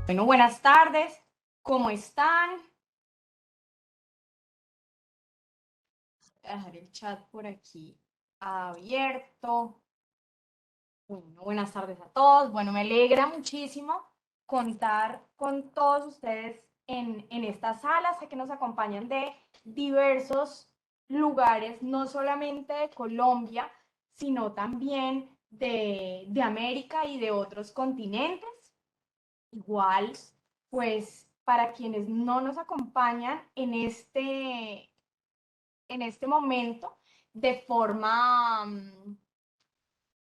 Bueno, buenas tardes. ¿Cómo están? Voy a dejar el chat por aquí abierto. Bueno, buenas tardes a todos. Bueno, me alegra muchísimo contar con todos ustedes en esta sala. Sé que nos acompañan de diversos lugares, no solamente de Colombia, sino también de América y de otros continentes. Igual, pues para quienes no nos acompañan en este momento de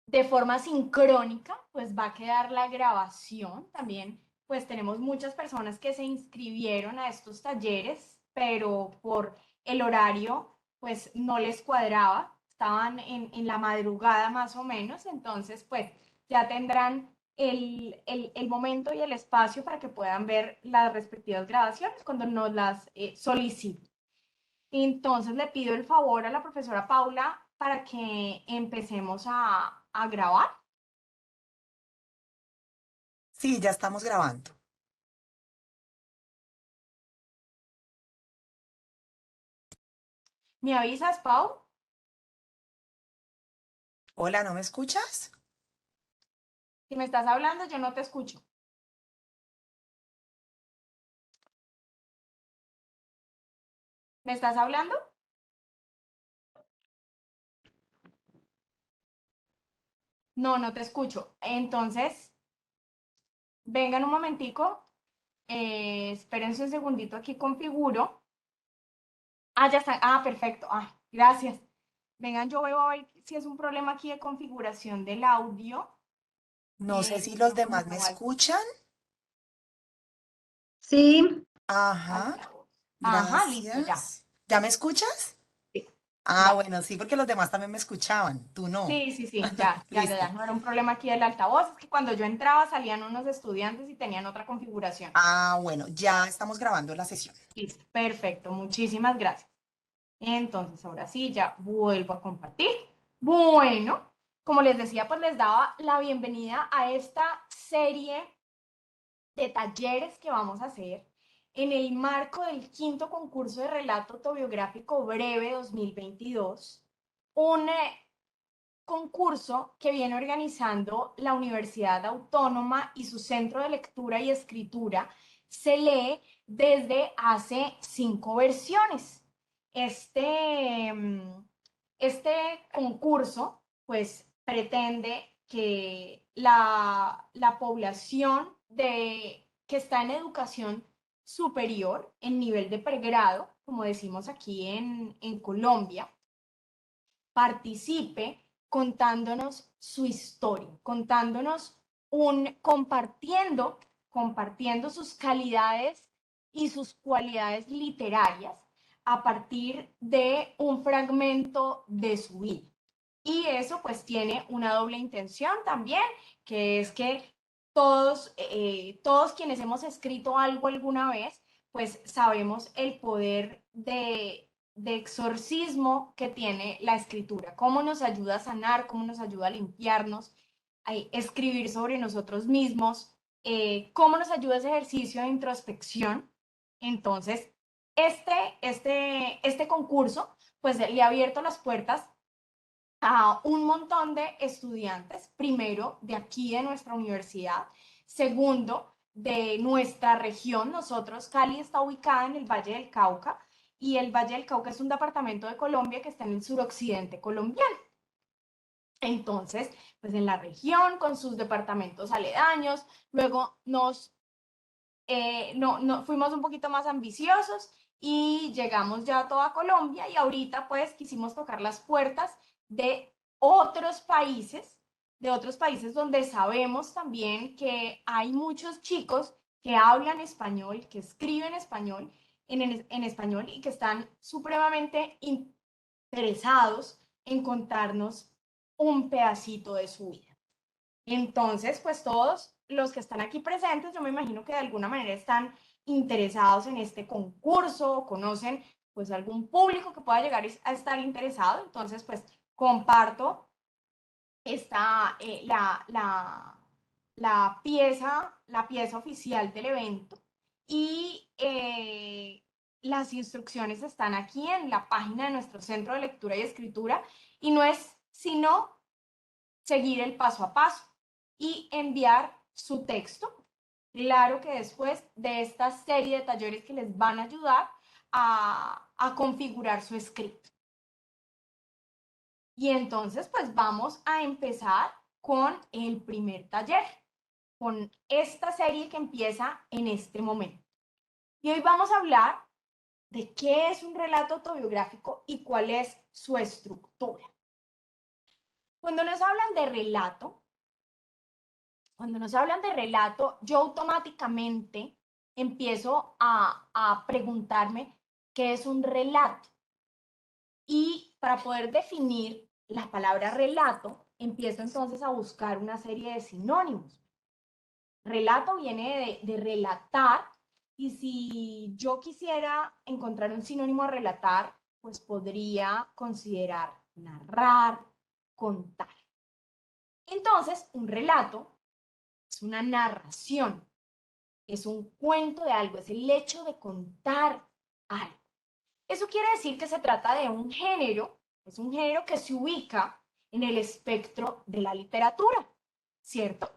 de forma sincrónica, pues va a quedar la grabación. También, pues tenemos muchas personas que se inscribieron a estos talleres, pero por el horario, pues no les cuadraba. Estaban en la madrugada más o menos, entonces, pues ya tendrán el momento y el espacio para que puedan ver las respectivas grabaciones cuando nos las soliciten. Entonces le pido el favor a la profesora Paula para que empecemos a grabar. Sí, ya estamos grabando. ¿Me avisas, Pau? Hola, ¿no me escuchas? Si me estás hablando, yo no te escucho. ¿Me estás hablando? No, no te escucho. Entonces, vengan un momentico. Espérense un segundito, aquí configuro. Ah, ya está. Ah, perfecto. Ah, gracias. Vengan, yo veo a ver si es un problema aquí de configuración del audio. No sé si los Creo que demás me no hay escuchan. Sí, Ajá, altavoz. Ajá, listo, ya. gracias. ¿Ya me escuchas? Sí, Ah, ya. bueno, sí, porque los demás también me escuchaban. Tú no. Sí, sí, sí, ya, ya, ya, Listo. ya. No era un problema aquí del altavoz, es que cuando yo entraba salían unos estudiantes y tenían otra configuración. Ah, bueno, ya estamos grabando la sesión. Listo, perfecto, muchísimas gracias. Entonces, ahora sí, ya vuelvo a compartir. Bueno, como les decía, pues les daba la bienvenida a esta serie de talleres que vamos a hacer en el marco del quinto concurso de relato autobiográfico breve 2022, un concurso que viene organizando la Universidad Autónoma y su Centro de Lectura y Escritura se lee desde hace 5 versiones. Este, este concurso pues pretende que la población que está en educación superior, en nivel de pregrado, como decimos aquí en Colombia, participe contándonos su historia, compartiendo sus calidades y sus cualidades literarias a partir de un fragmento de su vida. Y eso pues tiene una doble intención también, que es que todos quienes hemos escrito algo alguna vez, pues sabemos el poder de exorcismo que tiene la escritura, cómo nos ayuda a sanar, cómo nos ayuda a limpiarnos, a escribir sobre nosotros mismos, cómo nos ayuda ese ejercicio de introspección. Entonces, este concurso, pues le ha abierto las puertas a un montón de estudiantes, primero de aquí de nuestra universidad, segundo de nuestra región. Nosotros, Cali está ubicada en el Valle del Cauca y el Valle del Cauca es un departamento de Colombia que está en el suroccidente colombiano. Entonces, pues en la región, con sus departamentos aledaños, luego fuimos un poquito más ambiciosos y llegamos ya a toda Colombia y ahorita pues quisimos tocar las puertas de otros países, de otros países donde sabemos también que hay muchos chicos que hablan español, que escriben español en español y que están supremamente interesados en contarnos un pedacito de su vida. Entonces, pues todos los que están aquí presentes, yo me imagino que de alguna manera están interesados en este concurso, conocen pues algún público que pueda llegar a estar interesado. Entonces, pues comparto esta, la pieza oficial del evento y las instrucciones están aquí en la página de nuestro Centro de Lectura y Escritura y no es sino seguir el paso a paso y enviar su texto. Claro que después de esta serie de talleres que les van a ayudar a configurar su escrito. Y entonces, pues vamos a empezar con el primer taller, con esta serie que empieza en este momento. Y hoy vamos a hablar de qué es un relato autobiográfico y cuál es su estructura. Cuando nos hablan de relato, yo automáticamente empiezo a preguntarme qué es un relato. Y para poder definir la palabra relato, empiezo entonces a buscar una serie de sinónimos. Relato viene de relatar, y si yo quisiera encontrar un sinónimo a relatar, pues podría considerar narrar, contar. Entonces, un relato es una narración, es un cuento de algo, es el hecho de contar algo. Eso quiere decir que se trata de un género, es un género que se ubica en el espectro de la literatura, ¿cierto?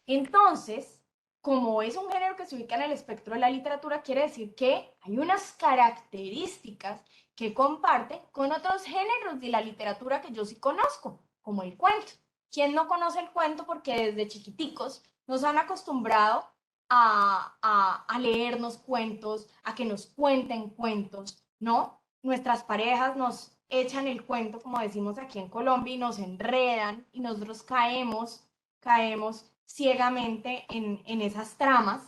Entonces, como es un género que se ubica en el espectro de la literatura, quiere decir que hay unas características que comparte con otros géneros de la literatura que yo sí conozco, como el cuento. ¿Quién no conoce el cuento? Porque desde chiquiticos nos han acostumbrado a leernos cuentos, a que nos cuenten cuentos, ¿no? Nuestras parejas nos echan el cuento, como decimos aquí en Colombia, y nos enredan y nosotros caemos ciegamente en esas tramas.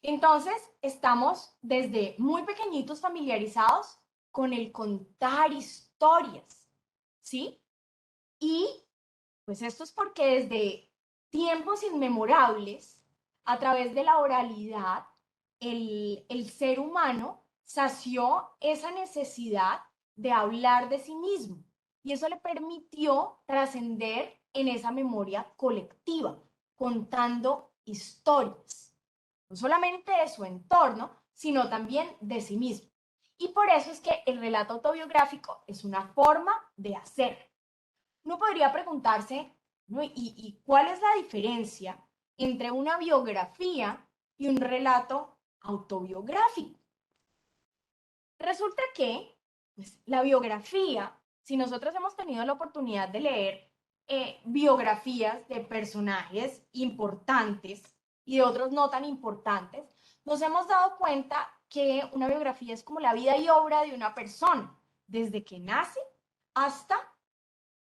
Entonces, estamos desde muy pequeñitos familiarizados con el contar historias, ¿sí? Y pues esto es porque desde tiempos inmemorables, a través de la oralidad, el ser humano sació esa necesidad de hablar de sí mismo. Y eso le permitió trascender en esa memoria colectiva, contando historias, no solamente de su entorno, sino también de sí mismo. Y por eso es que el relato autobiográfico es una forma de hacer. Uno podría preguntarse, ¿no? ¿Y cuál es la diferencia entre una biografía y un relato autobiográfico? Resulta que pues, la biografía, si nosotros hemos tenido la oportunidad de leer biografías de personajes importantes y de otros no tan importantes, nos hemos dado cuenta que una biografía es como la vida y obra de una persona, desde que nace hasta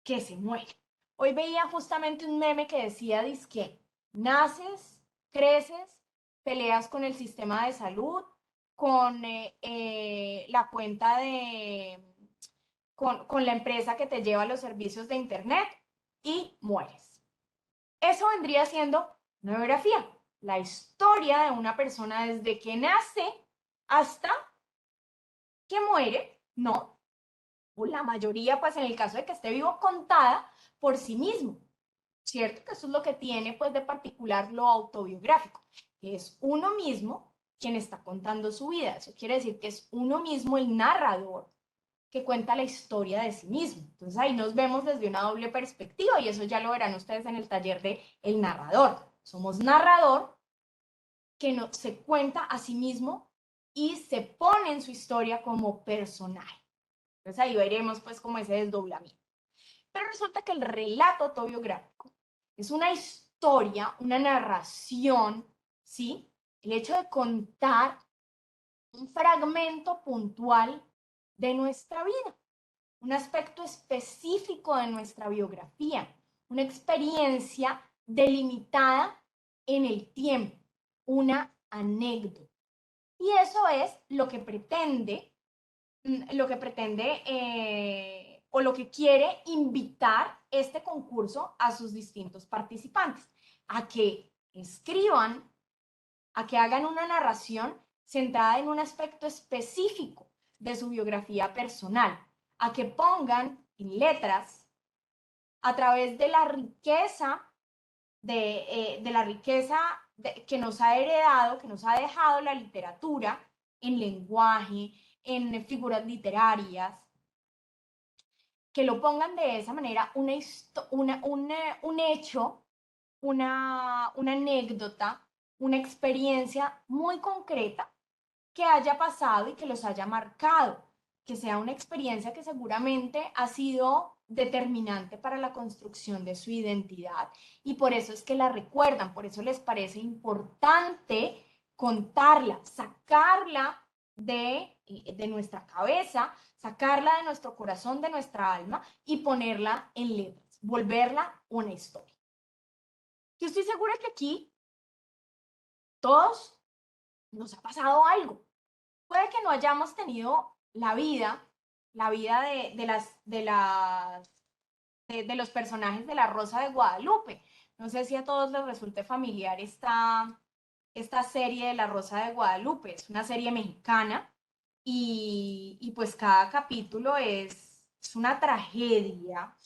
que se muere. Hoy veía justamente un meme que decía, dizque, naces, creces, peleas con el sistema de salud, con la cuenta de, con la empresa que te lleva los servicios de internet y mueres. Eso vendría siendo una biografía, la historia de una persona desde que nace hasta que muere, ¿no? O la mayoría, pues en el caso de que esté vivo, contada por sí mismo, ¿cierto? Que eso es lo que tiene, pues, de particular lo autobiográfico, que es uno mismo quien está contando su vida. Eso quiere decir que es uno mismo el narrador que cuenta la historia de sí mismo. Entonces ahí nos vemos desde una doble perspectiva y eso ya lo verán ustedes en el taller de El Narrador. Somos narrador que no, se cuenta a sí mismo y se pone en su historia como personaje. Entonces ahí veremos pues como ese desdoblamiento. Pero resulta que el relato autobiográfico es una historia, una narración, ¿sí? El hecho de contar un fragmento puntual de nuestra vida, un aspecto específico de nuestra biografía, una experiencia delimitada en el tiempo, una anécdota. Y eso es lo que pretende o lo que quiere invitar este concurso a sus distintos participantes, a que escriban, a que hagan una narración centrada en un aspecto específico de su biografía personal, a que pongan en letras, a través de la riqueza de la riqueza que nos ha heredado, que nos ha dejado la literatura en lenguaje, en figuras literarias, que lo pongan de esa manera, un hecho, una anécdota, una experiencia muy concreta que haya pasado y que los haya marcado, que sea una experiencia que seguramente ha sido determinante para la construcción de su identidad y por eso es que la recuerdan, por eso les parece importante contarla, sacarla de nuestra cabeza, sacarla de nuestro corazón, de nuestra alma y ponerla en letras, volverla una historia. Yo estoy segura que aquí todos nos ha pasado algo. Puede que no hayamos tenido la vida de los personajes de La Rosa de Guadalupe. No sé si a todos les resulte familiar esta serie de La Rosa de Guadalupe. Es una serie mexicana y pues cada capítulo es una tragedia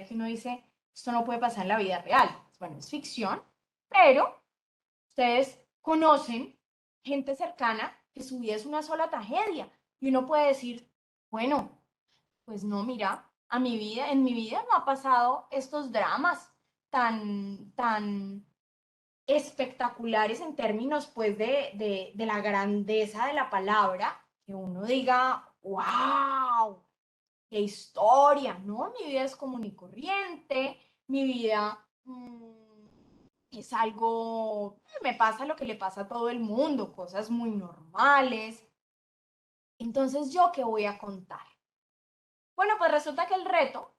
que uno dice, esto no puede pasar en la vida real. Bueno, es ficción, pero ustedes conocen gente cercana que su vida es una sola tragedia y uno puede decir, bueno, pues no, mira, en mi vida no ha pasado estos dramas tan espectaculares en términos pues de la grandeza de la palabra, que uno diga, wow, qué historia, ¿no? Mi vida es común y corriente, mi vida es algo, me pasa lo que le pasa a todo el mundo, cosas muy normales. Entonces, ¿yo qué voy a contar? Bueno, pues resulta que el reto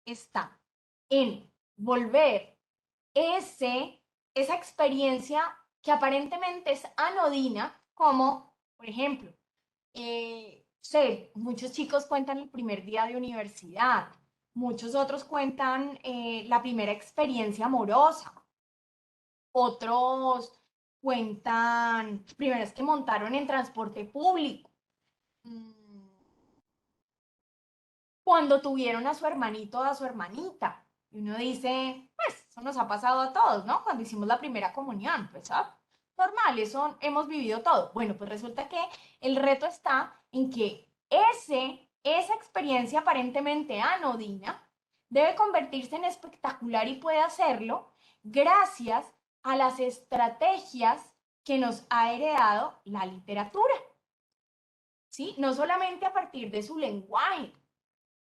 está en volver esa experiencia que aparentemente es anodina, como, por ejemplo, sé, muchos chicos cuentan el primer día de universidad, muchos otros cuentan la primera experiencia amorosa, otros cuentan primeras que montaron en transporte público, cuando tuvieron a su hermanito o a su hermanita. Y uno dice, pues eso nos ha pasado a todos, ¿no? Cuando hicimos la primera comunión, pues normal, eso hemos vivido todo. Bueno, pues resulta que el reto está en que esa experiencia aparentemente anodina debe convertirse en espectacular y puede hacerlo gracias a las estrategias que nos ha heredado la literatura, ¿sí? No solamente a partir de su lenguaje,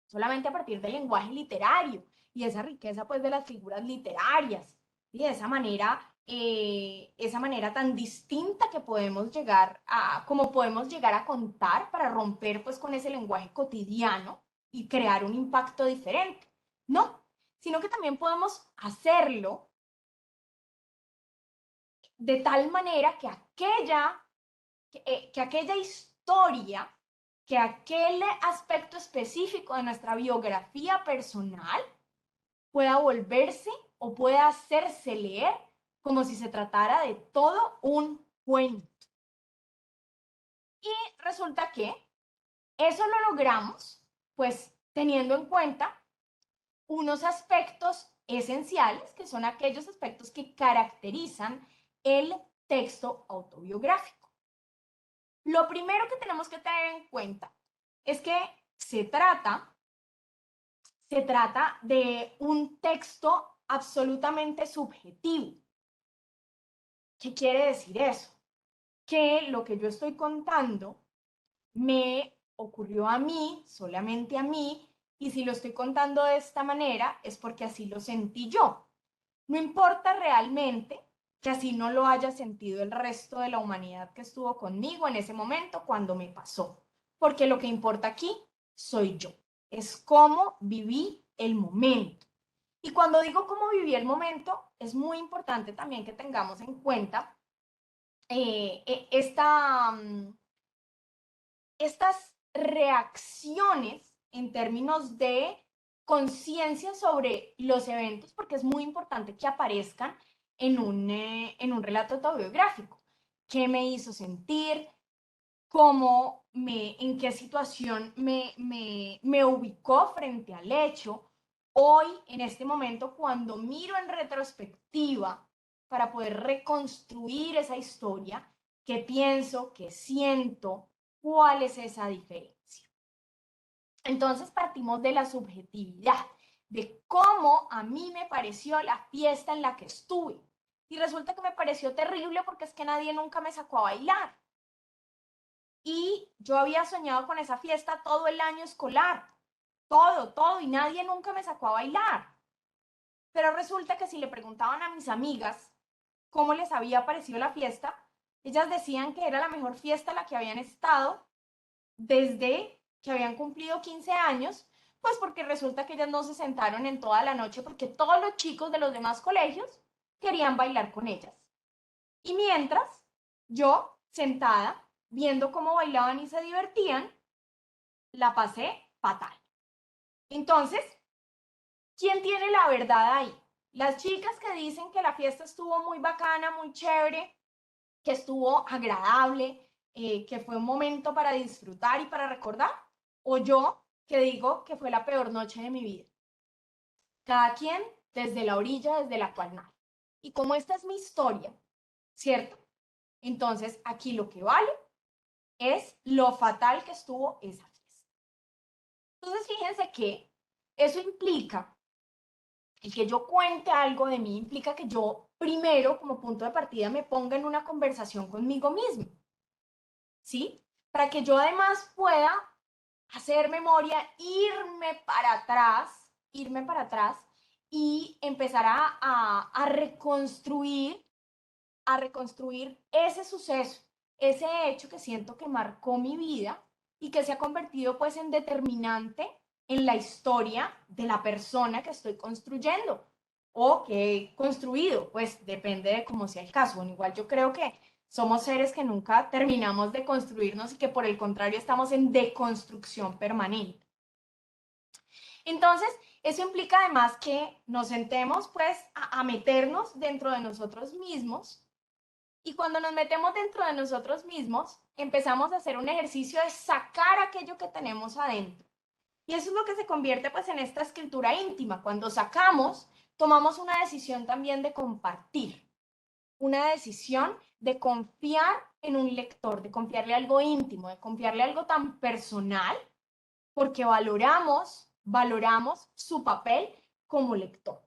solamente a partir del lenguaje literario y esa riqueza pues de las figuras literarias y de esa manera tan distinta que podemos llegar a, como podemos llegar a contar para romper pues con ese lenguaje cotidiano y crear un impacto diferente. No, sino que también podemos hacerlo de tal manera que aquella historia, que aquel aspecto específico de nuestra biografía personal pueda volverse o pueda hacerse leer como si se tratara de todo un cuento. Y resulta que eso lo logramos, pues teniendo en cuenta unos aspectos esenciales, que son aquellos aspectos que caracterizan el texto autobiográfico. Lo primero que tenemos que tener en cuenta es que se trata de un texto absolutamente subjetivo. ¿Qué quiere decir eso? Que lo que yo estoy contando me ocurrió a mí, solamente a mí, y si lo estoy contando de esta manera es porque así lo sentí yo. No importa realmente que así no lo haya sentido el resto de la humanidad que estuvo conmigo en ese momento cuando me pasó, porque lo que importa aquí soy yo, es cómo viví el momento. Y cuando digo cómo viví el momento, es muy importante también que tengamos en cuenta estas reacciones en términos de conciencia sobre los eventos, porque es muy importante que aparezcan en un relato autobiográfico. ¿Qué me hizo sentir? En qué situación me ubicó frente al hecho, hoy, en este momento, cuando miro en retrospectiva para poder reconstruir esa historia, qué pienso, qué siento, cuál es esa diferencia. Entonces partimos de la subjetividad, de cómo a mí me pareció la fiesta en la que estuve. Y resulta que me pareció terrible porque es que nadie nunca me sacó a bailar. Y yo había soñado con esa fiesta todo el año escolar, todo, y nadie nunca me sacó a bailar. Pero resulta que si le preguntaban a mis amigas cómo les había parecido la fiesta, ellas decían que era la mejor fiesta en la que habían estado desde que habían cumplido 15 años, pues porque resulta que ellas no se sentaron en toda la noche porque todos los chicos de los demás colegios querían bailar con ellas. Y mientras yo, sentada, viendo cómo bailaban y se divertían, la pasé fatal. Entonces, ¿quién tiene la verdad ahí? Las chicas que dicen que la fiesta estuvo muy bacana, muy chévere, que estuvo agradable, que fue un momento para disfrutar y para recordar, o yo que digo que fue la peor noche de mi vida. Cada quien desde la orilla desde la cual nace. Y como esta es mi historia, ¿cierto? Entonces aquí lo que vale es lo fatal que estuvo esa fiesta. Entonces fíjense que eso implica, el que yo cuente algo de mí implica que yo primero como punto de partida me ponga en una conversación conmigo mismo. ¿Sí? Para que yo además pueda hacer memoria, irme para atrás y empezar a reconstruir ese suceso, ese hecho que siento que marcó mi vida y que se ha convertido pues en determinante en la historia de la persona que estoy construyendo o que he construido, pues depende de cómo sea el caso. Bueno, igual yo creo que somos seres que nunca terminamos de construirnos y que por el contrario estamos en deconstrucción permanente. Entonces, eso implica además que nos sentemos pues a meternos dentro de nosotros mismos y cuando nos metemos dentro de nosotros mismos, empezamos a hacer un ejercicio de sacar aquello que tenemos adentro. Y eso es lo que se convierte pues en esta escritura íntima. Cuando sacamos, tomamos una decisión también de compartir, una decisión de confiar en un lector, de confiarle algo íntimo, de confiarle algo tan personal, porque valoramos su papel como lector.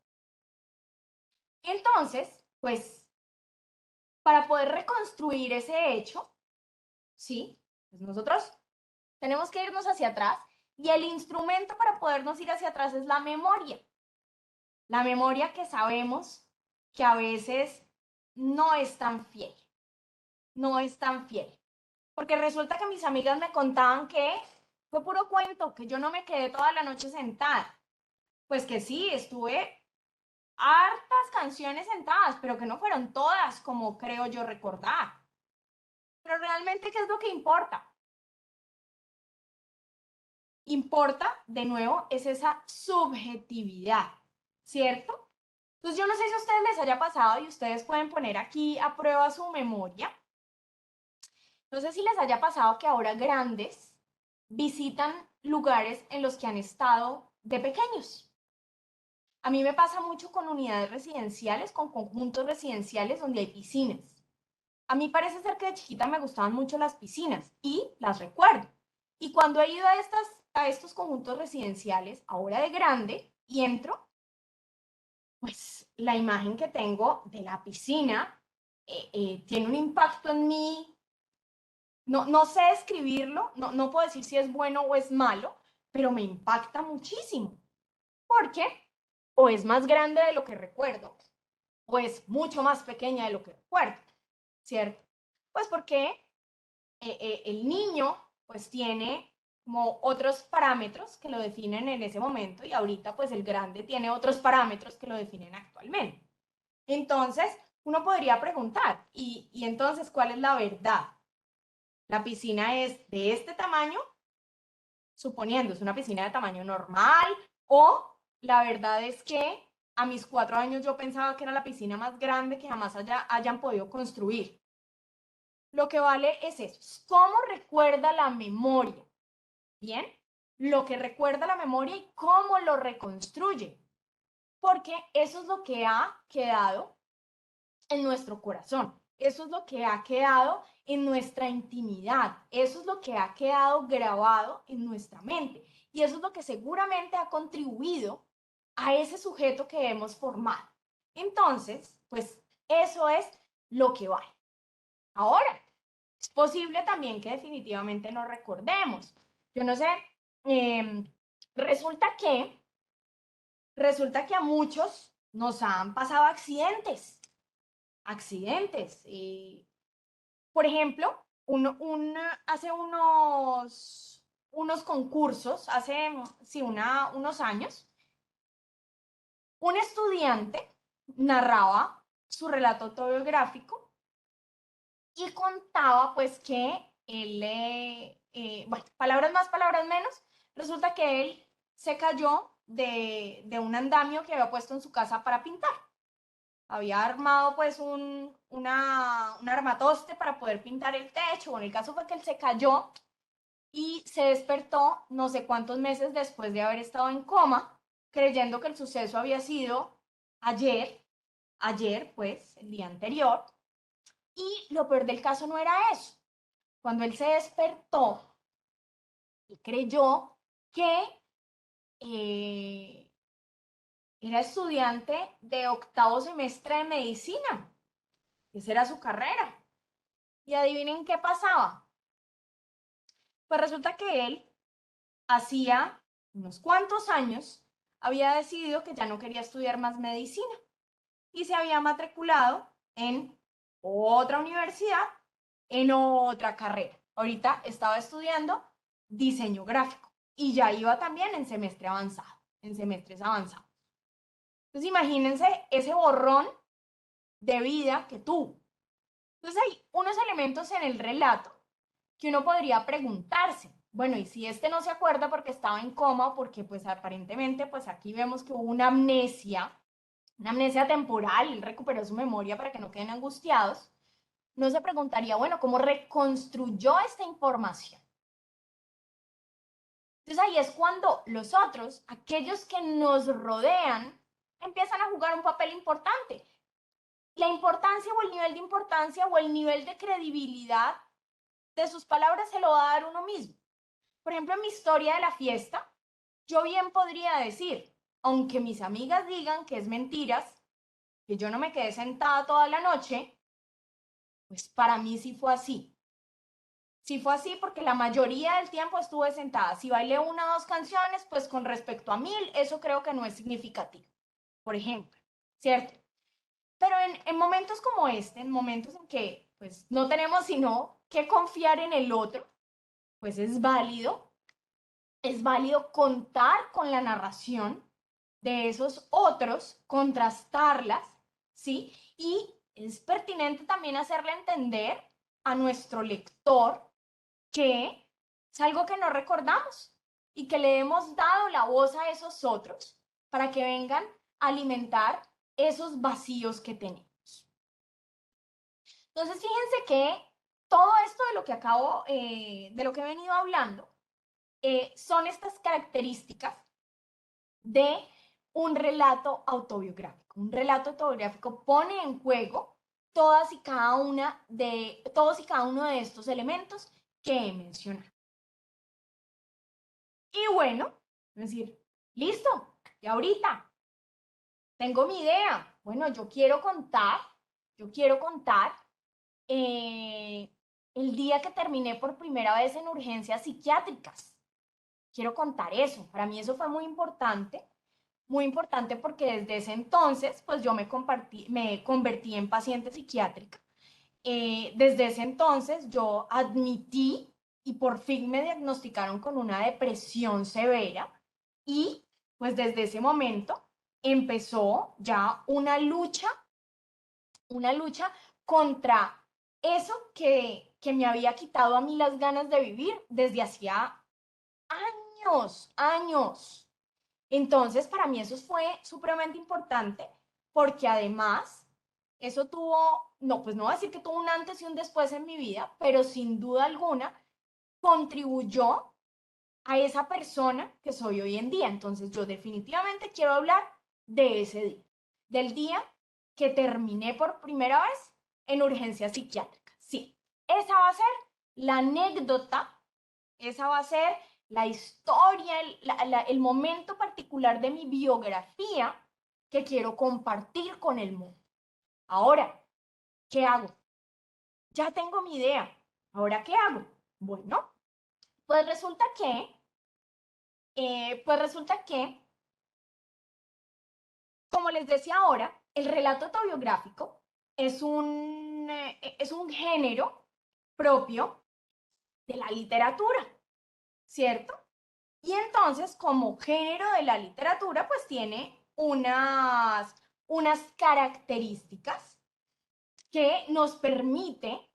Entonces, pues, para poder reconstruir ese hecho, ¿sí? Pues nosotros tenemos que irnos hacia atrás y el instrumento para podernos ir hacia atrás es la memoria. La memoria que sabemos que a veces no es tan fiel, no es tan fiel. Porque resulta que mis amigas me contaban que fue puro cuento, que yo no me quedé toda la noche sentada. Pues que sí, estuve hartas canciones sentadas, pero que no fueron todas como creo yo recordar. Pero realmente, ¿qué es lo que importa? Importa, de nuevo, es esa subjetividad, ¿cierto? Entonces yo no sé si a ustedes les haya pasado y ustedes pueden poner aquí a prueba su memoria. No sé si les haya pasado que ahora grandes visitan lugares en los que han estado de pequeños. A mí me pasa mucho con unidades residenciales, con conjuntos residenciales donde hay piscinas. A mí parece ser que de chiquita me gustaban mucho las piscinas y las recuerdo. Y cuando he ido a estos conjuntos residenciales, ahora de grande, y entro, pues la imagen que tengo de la piscina tiene un impacto en mí. No sé describirlo, no puedo decir si es bueno o es malo, pero me impacta muchísimo. Porque o es más grande de lo que recuerdo, o es mucho más pequeña de lo que recuerdo, ¿cierto? Pues porque el niño pues tiene como otros parámetros que lo definen en ese momento y ahorita pues el grande tiene otros parámetros que lo definen actualmente. Entonces, uno podría preguntar, ¿y entonces cuál es la verdad? ¿La piscina es de este tamaño? Suponiendo, es una piscina de tamaño normal, o la verdad es que a mis 4 años yo pensaba que era la piscina más grande que jamás hayan podido construir. Lo que vale es eso, cómo recuerda la memoria, ¿bien? lo que recuerda la memoria y cómo lo reconstruye, porque eso es lo que ha quedado en nuestro corazón, eso es lo que ha quedado en nuestra intimidad, eso es lo que ha quedado grabado en nuestra mente y eso es lo que seguramente ha contribuido a ese sujeto que hemos formado. Entonces, pues eso es lo que vale. Ahora, es posible también que definitivamente no recordemos. Yo no sé, eh, resulta que a muchos nos han pasado accidentes. Accidentes. Por ejemplo, hace unos concursos, hace sí, unos años, un estudiante narraba su relato autobiográfico y contaba pues que él, bueno, palabras más, palabras menos, resulta que él se cayó de un andamio que había puesto en su casa para pintar. Había armado pues un armatoste para poder pintar el techo. Bueno, el caso fue que él se cayó y se despertó no sé cuántos meses después de haber estado en coma, creyendo que el suceso había sido ayer pues, el día anterior. Y lo peor del caso no era eso. Cuando él se despertó y creyó que eh, era estudiante de octavo semestre de medicina. Esa era su carrera. Y adivinen qué pasaba. Pues resulta que él hacía unos cuantos años había decidido que ya no quería estudiar más medicina y se había matriculado en otra universidad, en otra carrera. Ahorita estaba estudiando diseño gráfico y ya iba también en semestre avanzado, en semestres avanzados. Entonces imagínense ese borrón de vida que tuvo. Entonces hay unos elementos en el relato que uno podría preguntarse, bueno, y si este no se acuerda porque estaba en coma, porque pues aparentemente pues aquí vemos que hubo una amnesia temporal, él recuperó su memoria para que no queden angustiados, no se preguntaría, bueno, ¿cómo reconstruyó esta información? Entonces ahí es cuando los otros, aquellos que nos rodean, empiezan a jugar un papel importante. La importancia o el nivel de importancia o el nivel de credibilidad de sus palabras se lo va a dar uno mismo. Por ejemplo, en mi historia de la fiesta, yo bien podría decir, aunque mis amigas digan que es mentiras, que yo no me quedé sentada toda la noche, pues para mí sí fue así. Sí fue así porque la mayoría del tiempo estuve sentada. Si bailé una o dos canciones, pues con respecto a 1000, eso creo que no es significativo, por ejemplo, ¿cierto? Pero en momentos como este, en momentos en que pues no tenemos sino que confiar en el otro, pues es válido contar con la narración de esos otros, contrastarlas, ¿sí? Y es pertinente también hacerle entender a nuestro lector que es algo que no recordamos y que le hemos dado la voz a esos otros para que vengan a alimentar esos vacíos que tenemos. Entonces, fíjense que todo esto de lo que de lo que he venido hablando, son estas características de un relato autobiográfico. Un relato autobiográfico pone en juego todos y cada uno de estos elementos que he mencionado. Y bueno, es decir, listo, y ahorita tengo mi idea. Bueno, yo quiero contar el día que terminé por primera vez en urgencias psiquiátricas. Quiero contar eso. Para mí eso fue muy importante porque desde ese entonces, pues yo me convertí en paciente psiquiátrica. Desde ese entonces yo admití y por fin me diagnosticaron con una depresión severa y pues desde ese momento empezó ya una lucha contra eso que me había quitado a mí las ganas de vivir desde hacía años. Entonces, para mí eso fue supremamente importante porque además eso tuvo, no, pues no voy a decir que tuvo un antes y un después en mi vida, pero sin duda alguna contribuyó a esa persona que soy hoy en día. Entonces yo definitivamente quiero hablar de ese día, del día que terminé por primera vez en urgencia psiquiátrica. Sí, esa va a ser la anécdota, esa va a ser la historia, el momento particular de mi biografía que quiero compartir con el mundo. Ahora, ¿qué hago? Ya tengo mi idea. ¿Ahora qué hago? Bueno, pues resulta que, como les decía ahora, el relato autobiográfico es un género propio de la literatura, ¿cierto? Y entonces, como género de la literatura, pues tiene unas características que nos permite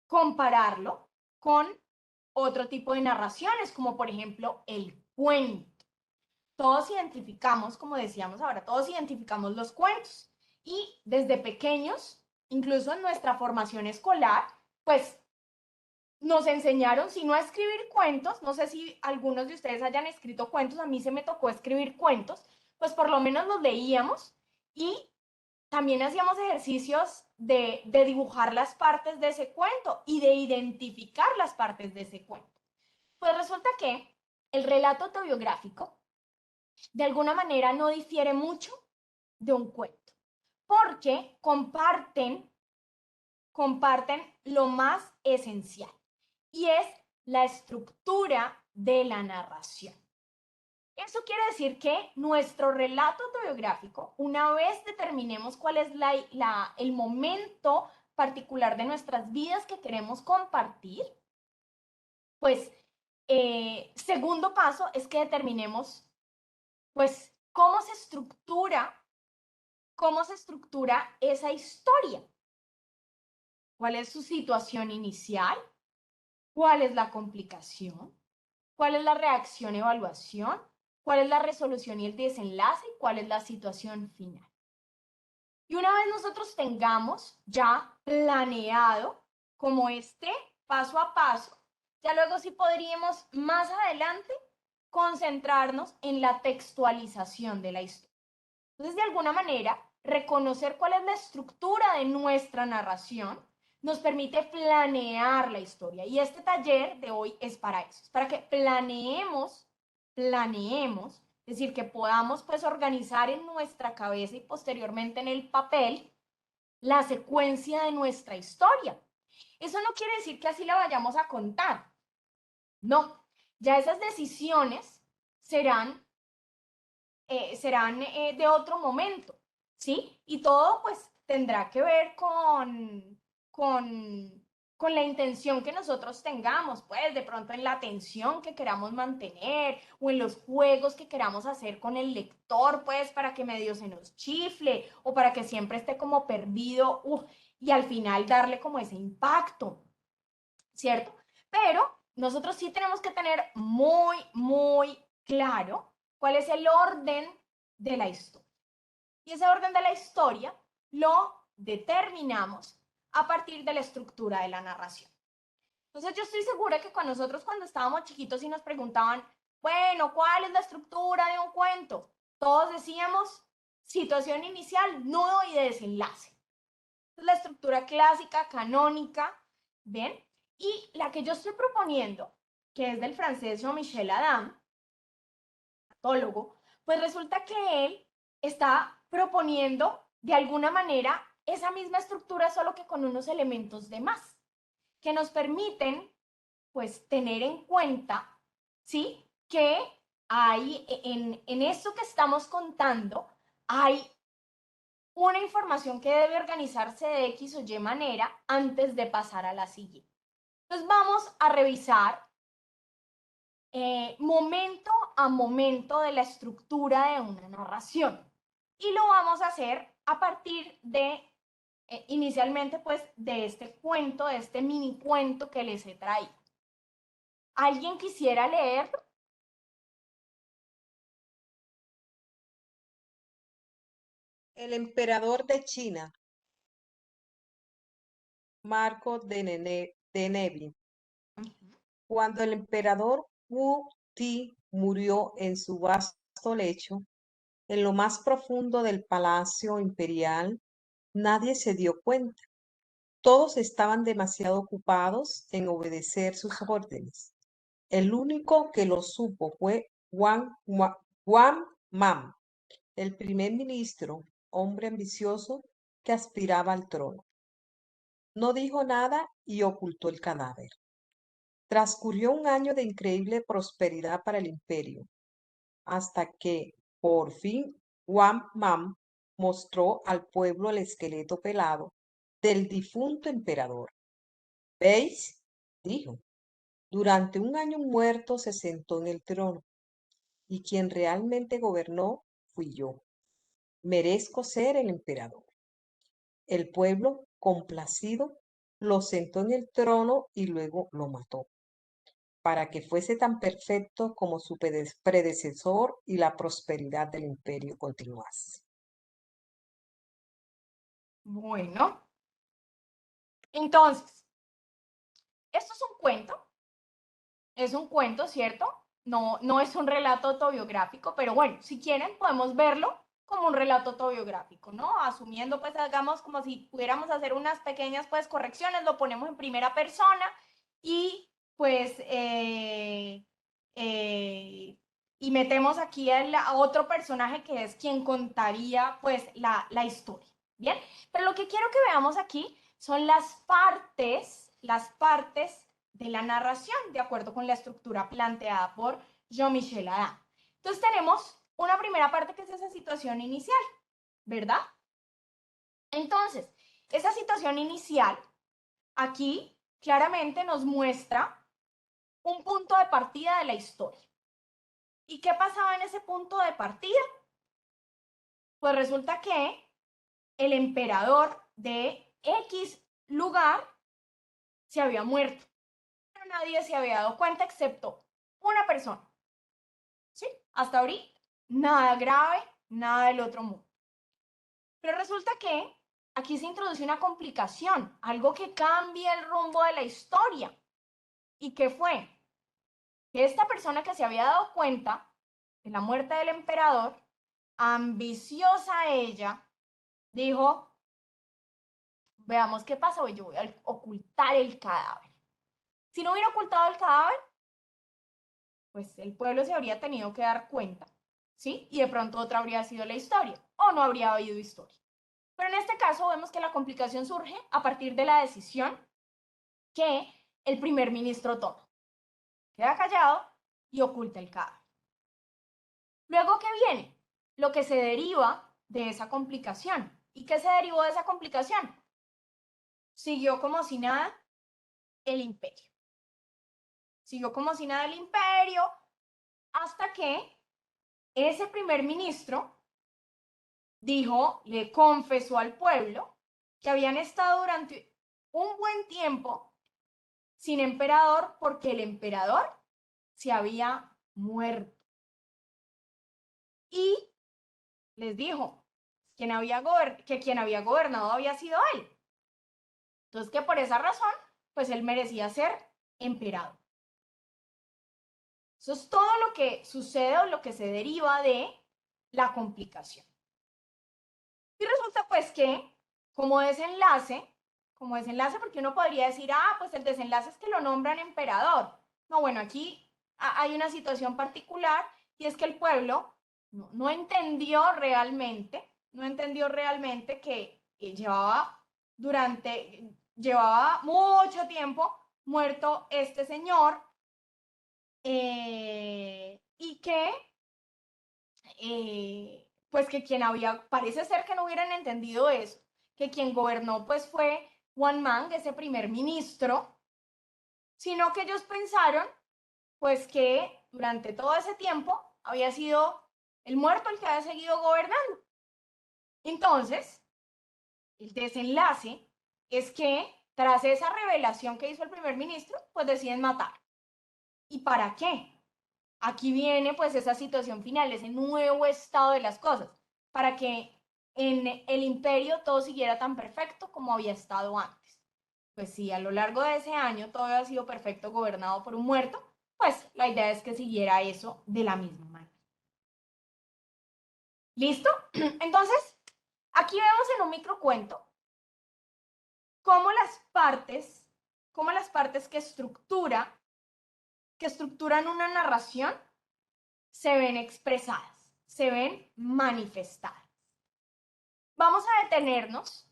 compararlo con otro tipo de narraciones, como por ejemplo el cuento. Todos identificamos, como decíamos ahora, todos identificamos los cuentos y desde pequeños, incluso en nuestra formación escolar, pues nos enseñaron, si no a escribir cuentos, no sé si algunos de ustedes hayan escrito cuentos, a mí se me tocó escribir cuentos, pues por lo menos los leíamos y también hacíamos ejercicios de dibujar las partes de ese cuento y de identificar las partes de ese cuento. Pues resulta que el relato autobiográfico de alguna manera no difiere mucho de un cuento, porque comparten lo más esencial y es la estructura de la narración. Eso quiere decir que nuestro relato autobiográfico, una vez determinemos cuál es el momento particular de nuestras vidas que queremos compartir, pues segundo paso es que determinemos pues cómo se estructura esa historia. ¿Cuál es su situación inicial? ¿Cuál es la complicación? ¿Cuál es la reacción, evaluación? ¿Cuál es la resolución y el desenlace? ¿Cuál es la situación final? Y una vez nosotros tengamos ya planeado como este paso a paso, ya luego sí podríamos más adelante concentrarnos en la textualización de la historia. Entonces, de alguna manera, reconocer cuál es la estructura de nuestra narración nos permite planear la historia. Y este taller de hoy es para eso, es para que planeemos, es decir, que podamos pues organizar en nuestra cabeza y posteriormente en el papel la secuencia de nuestra historia. Eso no quiere decir que así la vayamos a contar. No, ya esas decisiones serán de otro momento, ¿sí? Y todo pues tendrá que ver con la intención que nosotros tengamos, pues de pronto en la atención que queramos mantener o en los juegos que queramos hacer con el lector, pues para que medio se nos chifle o para que siempre esté como perdido y al final darle como ese impacto, ¿cierto? Pero nosotros sí tenemos que tener muy, muy claro cuál es el orden de la historia. Y ese orden de la historia lo determinamos a partir de la estructura de la narración. Entonces yo estoy segura que con nosotros cuando estábamos chiquitos y nos preguntaban, bueno, ¿cuál es la estructura de un cuento? Todos decíamos situación inicial, nudo y desenlace. Es la estructura clásica, canónica, ¿ven? Y la que yo estoy proponiendo, que es del francés Jean-Michel Adam, patólogo, pues resulta que él está proponiendo de alguna manera esa misma estructura, solo que con unos elementos de más, que nos permiten pues tener en cuenta, ¿sí? Que hay en esto que estamos contando, hay una información que debe organizarse de X o Y manera antes de pasar a la siguiente. Entonces vamos a revisar momento a momento de la estructura de una narración. Y lo vamos a hacer a partir de, inicialmente, pues, de este cuento, de este mini cuento que les he traído. ¿Alguien quisiera leerlo? El emperador de China, Marco de Nevi. Cuando el emperador Wu Ti murió en su vasto lecho, en lo más profundo del palacio imperial, nadie se dio cuenta. Todos estaban demasiado ocupados en obedecer sus órdenes. El único que lo supo fue Wang Mam, el primer ministro, hombre ambicioso que aspiraba al trono. No dijo nada y ocultó el cadáver. Transcurrió un año de increíble prosperidad para el imperio, hasta que, por fin, Wang Mam mostró al pueblo el esqueleto pelado del difunto emperador. ¿Veis? Dijo. Durante un año muerto se sentó en el trono, y quien realmente gobernó fui yo. Merezco ser el emperador. El pueblo, complacido, lo sentó en el trono y luego lo mató, para que fuese tan perfecto como su predecesor y la prosperidad del imperio continuase. Bueno, entonces, esto es un cuento, ¿cierto? No, no es un relato autobiográfico, pero bueno, si quieren podemos verlo como un relato autobiográfico, ¿no? Asumiendo, pues hagamos como si pudiéramos hacer unas pequeñas, pues, correcciones, lo ponemos en primera persona y, pues, y metemos aquí a otro personaje que es quien contaría, pues, la historia, ¿bien? Pero lo que quiero que veamos aquí son las partes de la narración, de acuerdo con la estructura planteada por Jean-Michel Adam. Entonces tenemos una primera parte que es esa situación inicial, ¿verdad? Entonces, esa situación inicial aquí claramente nos muestra un punto de partida de la historia. ¿Y qué pasaba en ese punto de partida? Pues resulta que el emperador de X lugar se había muerto. Pero nadie se había dado cuenta excepto una persona. ¿Sí? Hasta ahorita, nada grave, nada del otro mundo. Pero resulta que aquí se introduce una complicación, algo que cambia el rumbo de la historia. ¿Y qué fue? Que esta persona que se había dado cuenta de la muerte del emperador, ambiciosa ella, dijo, veamos qué pasó, yo voy a ocultar el cadáver. Si no hubiera ocultado el cadáver, pues el pueblo se habría tenido que dar cuenta, ¿sí? Y de pronto otra habría sido la historia, o no habría habido historia. Pero en este caso vemos que la complicación surge a partir de la decisión que el primer ministro toma. Queda callado y oculta el cadáver. Luego, ¿qué viene? Lo que se deriva de esa complicación. ¿Y qué se derivó de esa complicación? Siguió como si nada el imperio. Siguió como si nada el imperio hasta que ese primer ministro dijo, le confesó al pueblo que habían estado durante un buen tiempo sin emperador porque el emperador se había muerto. Y les dijo que quien había gobernado había sido él. Entonces que por esa razón, pues él merecía ser emperador. Eso es todo lo que sucede o lo que se deriva de la complicación. Y resulta pues que como desenlace, porque uno podría decir, pues el desenlace es que lo nombran emperador. No, bueno, aquí hay una situación particular y es que el pueblo no entendió realmente que llevaba mucho tiempo muerto este señor y que pues que parece ser que no hubieran entendido eso, que quien gobernó pues fue Juan Mang, ese primer ministro, sino que ellos pensaron pues que durante todo ese tiempo había sido el muerto el que había seguido gobernando. Entonces, el desenlace es que tras esa revelación que hizo el primer ministro, pues deciden matar. ¿Y para qué? Aquí viene pues esa situación final, ese nuevo estado de las cosas, para que en el imperio todo siguiera tan perfecto como había estado antes. Pues sí, a lo largo de ese año todo había sido perfecto, gobernado por un muerto, pues la idea es que siguiera eso de la misma manera. ¿Listo? Entonces, aquí vemos en un microcuento cómo las partes que estructuran una narración se ven expresadas, se ven manifestadas. Vamos a detenernos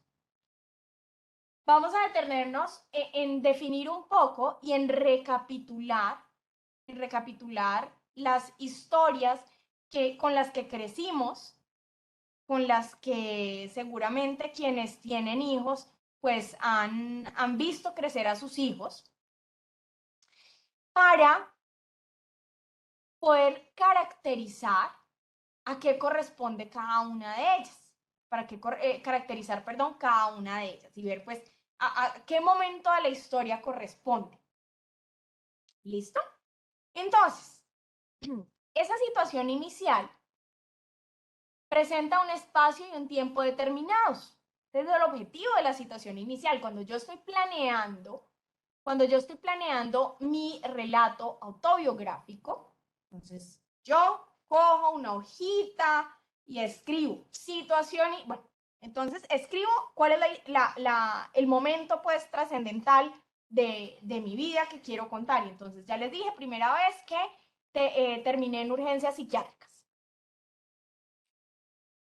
en definir un poco y en recapitular las historias con las que crecimos, con las que seguramente quienes tienen hijos pues han visto crecer a sus hijos, para poder caracterizar a qué corresponde cada una de ellas, para qué caracterizar, perdón, cada una de ellas y ver pues a qué momento de la historia corresponde. ¿Listo? Entonces, esa situación inicial presenta un espacio y un tiempo determinados. Ese es el objetivo de la situación inicial. Cuando yo estoy planeando mi relato autobiográfico, entonces yo cojo una hojita y escribo situación y, bueno, entonces escribo cuál es el momento pues trascendental de mi vida que quiero contar. Y entonces ya les dije, primera vez que terminé en urgencias psiquiátricas.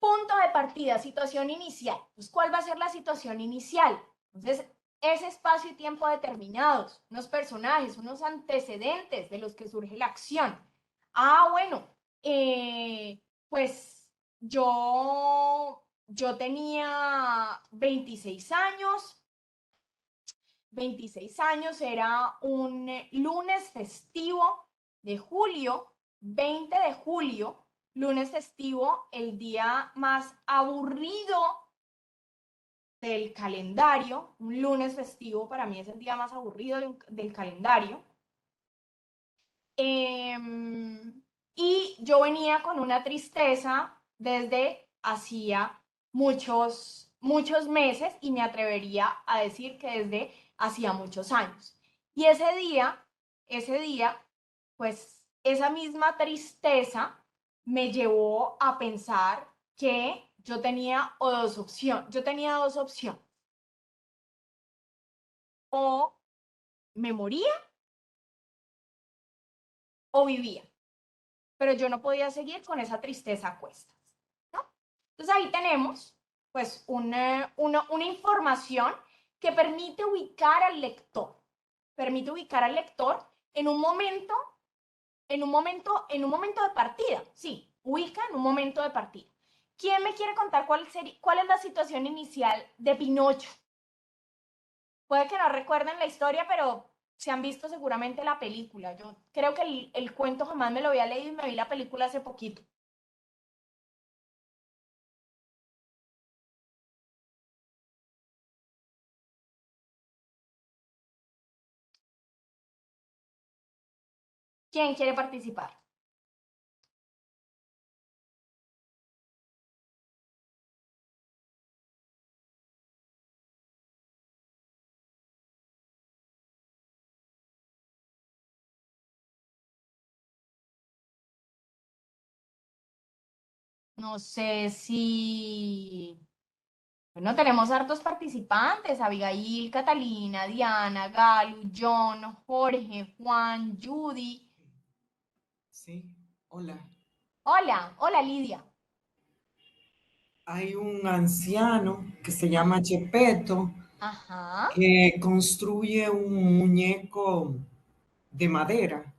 Punto de partida, situación inicial. Pues, ¿cuál va a ser la situación inicial? Entonces, ese espacio y tiempo determinados, unos personajes, unos antecedentes de los que surge la acción. Bueno, pues yo tenía 26 años. 26 años, era un lunes festivo de julio, 20 de julio, lunes festivo, el día más aburrido del calendario. Un lunes festivo para mí es el día más aburrido del calendario. Y yo venía con una tristeza desde hacía muchos meses, y me atrevería a decir que desde hacía muchos años. Y ese día, pues esa misma tristeza me llevó a pensar que yo tenía dos opciones. O me moría o vivía. Pero yo no podía seguir con esa tristeza a cuestas, ¿no? Entonces ahí tenemos pues una información que permite ubicar al lector en un momento de partida. Sí, ubica en un momento de partida. ¿Quién me quiere contar cuál es la situación inicial de Pinocho? Puede que no recuerden la historia, pero se han visto seguramente la película. Yo creo que el cuento jamás me lo había leído y me vi la película hace poquito. ¿Quién quiere participar? No sé si... Bueno, tenemos hartos participantes: Abigail, Catalina, Diana, Galu, John, Jorge, Juan, Judy. Sí, hola. Hola Lidia. Hay un anciano que se llama Chepeto Ajá, que construye un muñeco de madera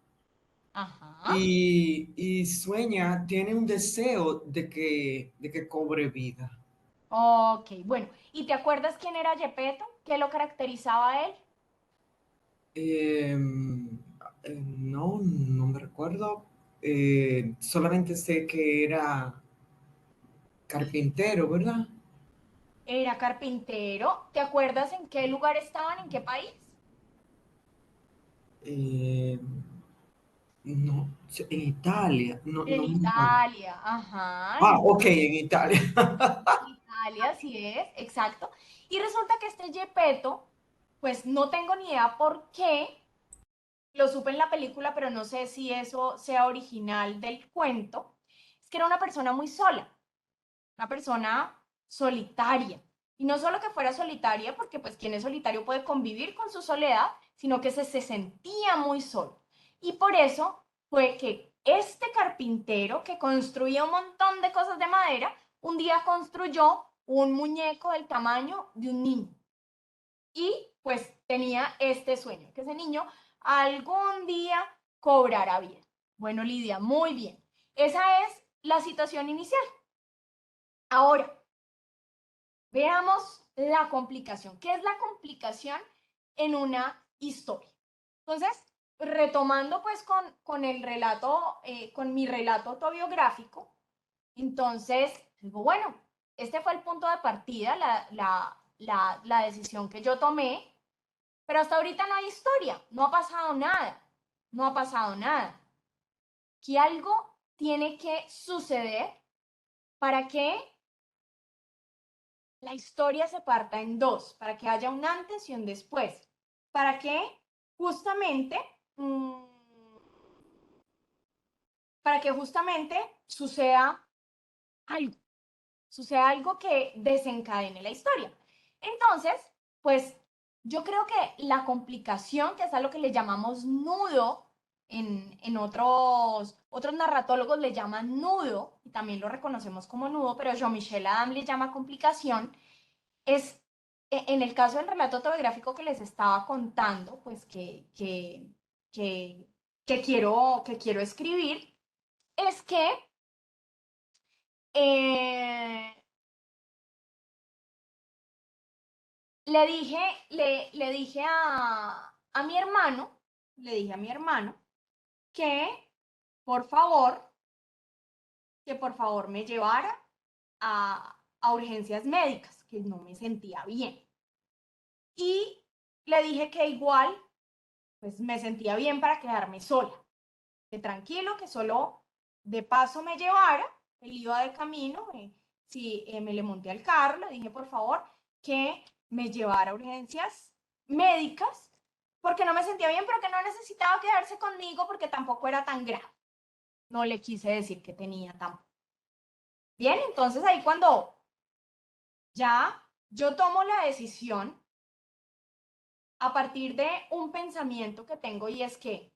ajá. y sueña, tiene un deseo de que cobre vida. Ok, bueno. ¿Y te acuerdas quién era Gepetto? ¿Qué lo caracterizaba a él? Eh, no, no me recuerdo. Solamente sé que era carpintero, ¿verdad? Era carpintero. ¿Te acuerdas en qué lugar estaban? ¿En qué país? Eh, no, en Italia, no, En no me acuerdo. Italia, ajá, Ah, ok, en Italia. Italia, sí es, exacto. Y resulta que este Gepetto, pues no tengo ni idea por qué, lo supe en la película, pero no sé si eso sea original del cuento, es que era una persona muy sola, una persona solitaria. Y no solo que fuera solitaria, porque pues quien es solitario puede convivir con su soledad, sino que se sentía muy solo. Y por eso fue que este carpintero que construía un montón de cosas de madera, un día construyó un muñeco del tamaño de un niño. Y pues tenía este sueño, que ese niño algún día cobrará bien. Bueno, Lidia, muy bien. Esa es la situación inicial. Ahora, veamos la complicación. ¿Qué es la complicación en una historia? Entonces, retomando pues con el relato, con mi relato autobiográfico, entonces digo, bueno, este fue el punto de partida, la decisión que yo tomé, pero hasta ahorita no hay historia, no ha pasado nada, no ha pasado nada. Que algo tiene que suceder para que la historia se parta en dos, para que haya un antes y un después, para que justamente, para que justamente suceda algo, suceda algo que desencadene la historia. Entonces, pues yo creo que la complicación, que es a lo que le llamamos nudo, en otros narratólogos le llaman nudo, y también lo reconocemos como nudo, pero Jean-Michel Adam le llama complicación, es en el caso del relato autobiográfico que les estaba contando, pues que, que quiero escribir, es que eh, le dije a mi hermano, le dije a mi hermano que por favor, que por favor me llevara a urgencias médicas, que no me sentía bien. Y le dije que igual, pues me sentía bien para quedarme sola, que tranquilo, que solo de paso me llevara, él iba de camino, si me le monté al carro, le dije por favor que me llevara a urgencias médicas, porque no me sentía bien, pero que no necesitaba quedarse conmigo porque tampoco era tan grave. No le quise decir que tenía tampoco. Bien, entonces ahí cuando ya yo tomo la decisión a partir de un pensamiento que tengo y es que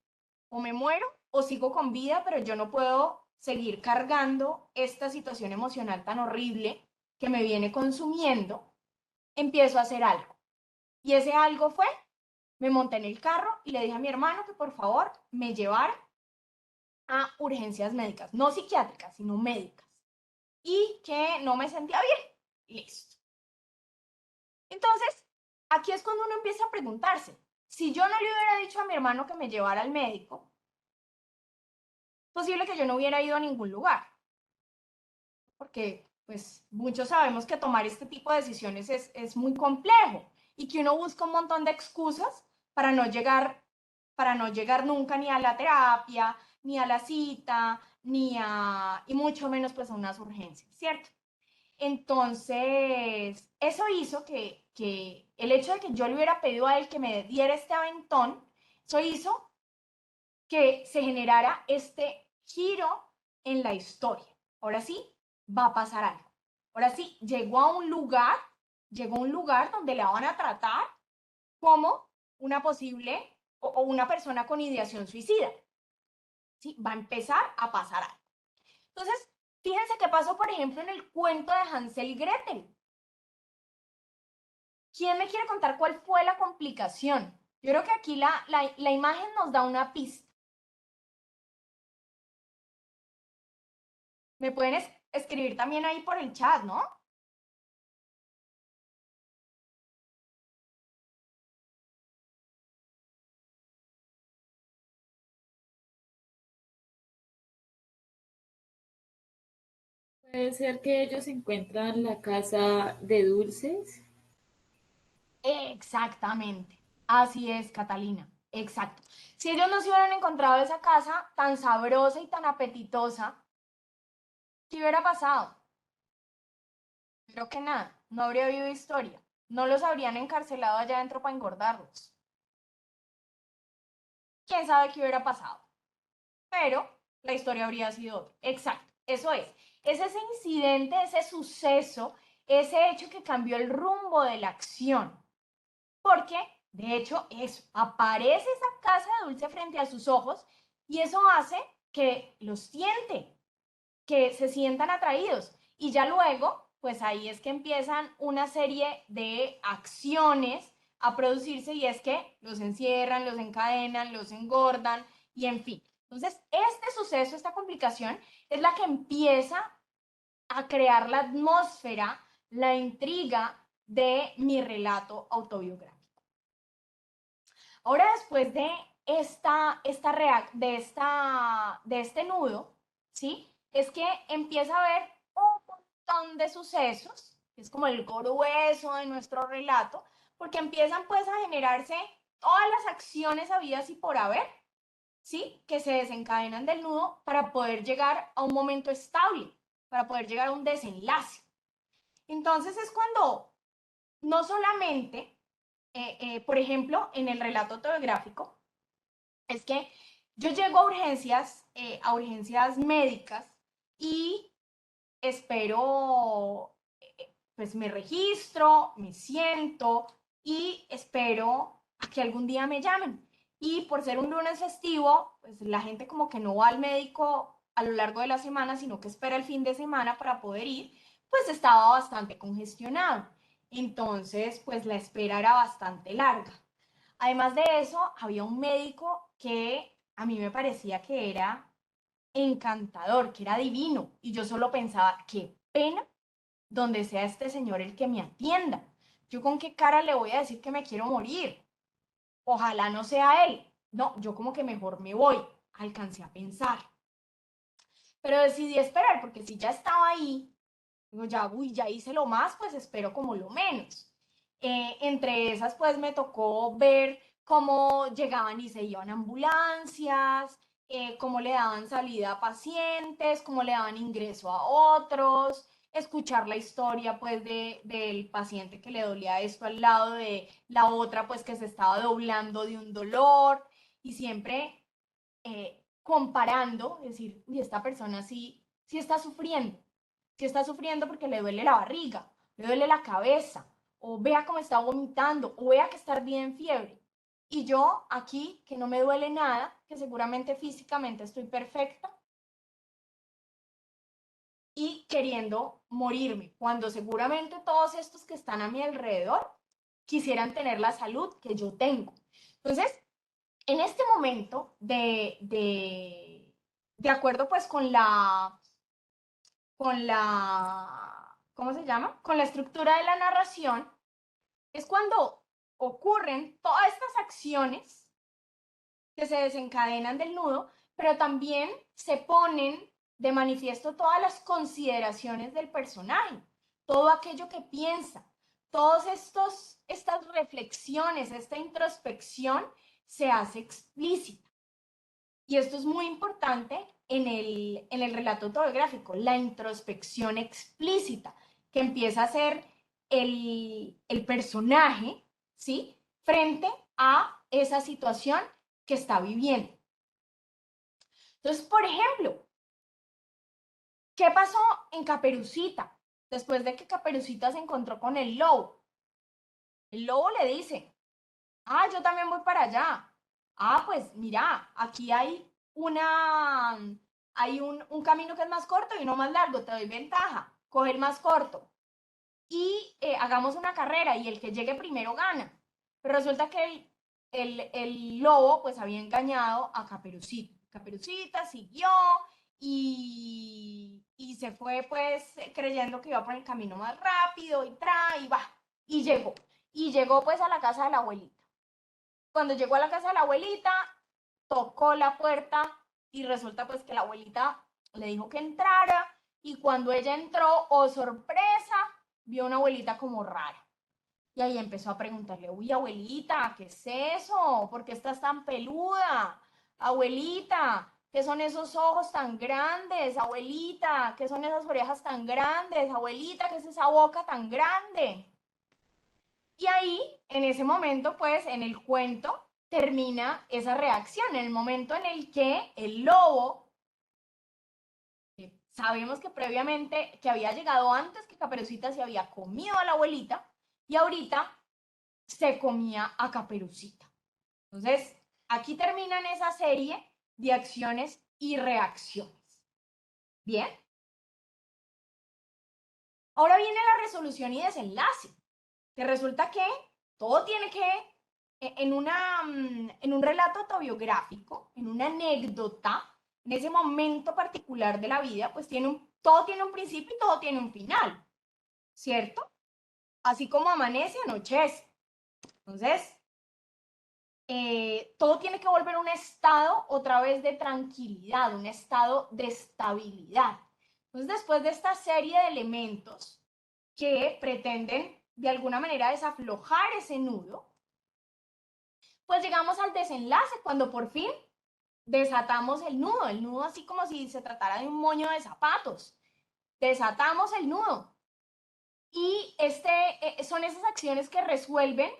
o me muero o sigo con vida, pero yo no puedo seguir cargando esta situación emocional tan horrible que me viene consumiendo, empiezo a hacer algo. Y ese algo fue, me monté en el carro y le dije a mi hermano que por favor me llevara a urgencias médicas, no psiquiátricas, sino médicas, y que no me sentía bien. Listo. Entonces, aquí es cuando uno empieza a preguntarse, si yo no le hubiera dicho a mi hermano que me llevara al médico, posible que yo no hubiera ido a ningún lugar, porque pues muchos sabemos que tomar este tipo de decisiones es muy complejo y que uno busca un montón de excusas para no llegar nunca ni a la terapia, ni a la cita, y mucho menos pues a unas urgencias, ¿cierto? Entonces, eso hizo que el hecho de que yo le hubiera pedido a él que me diera este aventón, eso hizo que se generara este giro en la historia. Ahora sí, va a pasar algo. Ahora sí, llegó a un lugar donde la van a tratar como una posible o una persona con ideación suicida. ¿Sí? Va a empezar a pasar algo. Entonces, fíjense qué pasó, por ejemplo, en el cuento de Hansel y Gretel. ¿Quién me quiere contar cuál fue la complicación? Yo creo que aquí la imagen nos da una pista. Me pueden escribir también ahí por el chat, ¿no? Puede ser que ellos encuentran la casa de dulces. Exactamente. Así es, Catalina. Exacto. Si ellos no se hubieran encontrado esa casa tan sabrosa y tan apetitosa, ¿qué hubiera pasado? Creo que nada, no habría habido historia. No los habrían encarcelado allá adentro para engordarlos. quién sabe qué hubiera pasado. Pero la historia habría sido otra. Exacto, eso es. Es ese incidente, ese suceso, ese hecho que cambió el rumbo de la acción. Porque, de hecho, eso, aparece esa casa de Dulce frente a sus ojos y eso hace que los tiente, que se sientan atraídos. Y ya luego, pues ahí es que empiezan una serie de acciones a producirse y es que los encierran, los encadenan, los engordan y en fin. Entonces, este suceso, esta complicación, es la que empieza a crear la atmósfera, la intriga de mi relato autobiográfico. Ahora, después de este nudo, ¿sí? Es que empieza a haber un montón de sucesos, que es como el grueso de nuestro relato, porque empiezan pues a generarse todas las acciones habidas y por haber, ¿sí? Que se desencadenan del nudo para poder llegar a un momento estable, para poder llegar a un desenlace. Entonces es cuando no solamente, por ejemplo, en el relato autobiográfico, es que yo llego a urgencias médicas y espero, pues me registro, me siento y espero a que algún día me llamen. Y por ser un lunes festivo, pues la gente como que no va al médico a lo largo de la semana, sino que espera el fin de semana para poder ir, pues estaba bastante congestionado. Entonces, pues la espera era bastante larga. Además de eso, había un médico que a mí me parecía que era encantador, que era divino, y yo solo pensaba, qué pena donde sea este señor el que me atienda. Yo con qué cara le voy a decir que me quiero morir. Ojalá no sea él. No, yo como que mejor me voy. Alcancé a pensar. Pero decidí esperar, porque si ya estaba ahí, digo, ya hice lo más, pues espero como lo menos. Entre esas, pues me tocó ver cómo llegaban y se iban ambulancias, cómo le daban salida a pacientes, cómo le daban ingreso a otros, escuchar la historia pues del paciente que le dolía esto al lado de la otra pues que se estaba doblando de un dolor y siempre comparando, decir, uy, esta persona sí está sufriendo porque le duele la barriga, le duele la cabeza, o vea cómo está vomitando, o vea que está ardida en fiebre. Y yo aquí, que no me duele nada, que seguramente físicamente estoy perfecta, y queriendo morirme, cuando seguramente todos estos que están a mi alrededor quisieran tener la salud que yo tengo. Entonces, en este momento, de acuerdo pues ¿cómo se llama? Con la estructura de la narración, es cuando ocurren todas estas acciones que se desencadenan del nudo, pero también se ponen de manifiesto todas las consideraciones del personaje, todo aquello que piensa, todas estas reflexiones, esta introspección se hace explícita. Y esto es muy importante en el relato autobiográfico, la introspección explícita, que empieza a ser el personaje, ¿sí? Frente a esa situación que está viviendo. Entonces, por ejemplo, ¿qué pasó en Caperucita? Después de que Caperucita se encontró con el lobo le dice, ah, yo también voy para allá. Ah, pues mira, aquí hay un camino que es más corto y uno más largo, te doy ventaja, coge el más corto. Y hagamos una carrera y el que llegue primero gana. Pero resulta que el lobo pues había engañado a Caperucita. Caperucita siguió y se fue pues creyendo que iba por el camino más rápido y va. Y llegó. Y llegó pues a la casa de la abuelita. Cuando llegó a la casa de la abuelita, tocó la puerta y resulta pues que la abuelita le dijo que entrara y cuando ella entró, oh sorpresa, vio una abuelita como rara. Y ahí empezó a preguntarle, uy, abuelita, ¿qué es eso? ¿Por qué estás tan peluda? Abuelita, ¿qué son esos ojos tan grandes? Abuelita, ¿qué son esas orejas tan grandes? Abuelita, ¿qué es esa boca tan grande? Y ahí, en ese momento, pues, en el cuento, termina esa reacción, en el momento en el que el lobo, sabemos que previamente, que había llegado antes que Caperucita se había comido a la abuelita y ahorita se comía a Caperucita. Entonces, aquí terminan esa serie de acciones y reacciones. ¿Bien? Ahora viene la resolución y desenlace, que resulta que todo tiene que, en un relato autobiográfico, en una anécdota, en ese momento particular de la vida, pues todo tiene un principio y todo tiene un final, ¿cierto? Así como amanece, anochece. Entonces, todo tiene que volver a un estado otra vez de tranquilidad, un estado de estabilidad. Entonces, después de esta serie de elementos que pretenden de alguna manera desaflojar ese nudo, pues llegamos al desenlace, cuando por fin desatamos el nudo así como si se tratara de un moño de zapatos. Desatamos el nudo. Y son esas acciones que resuelven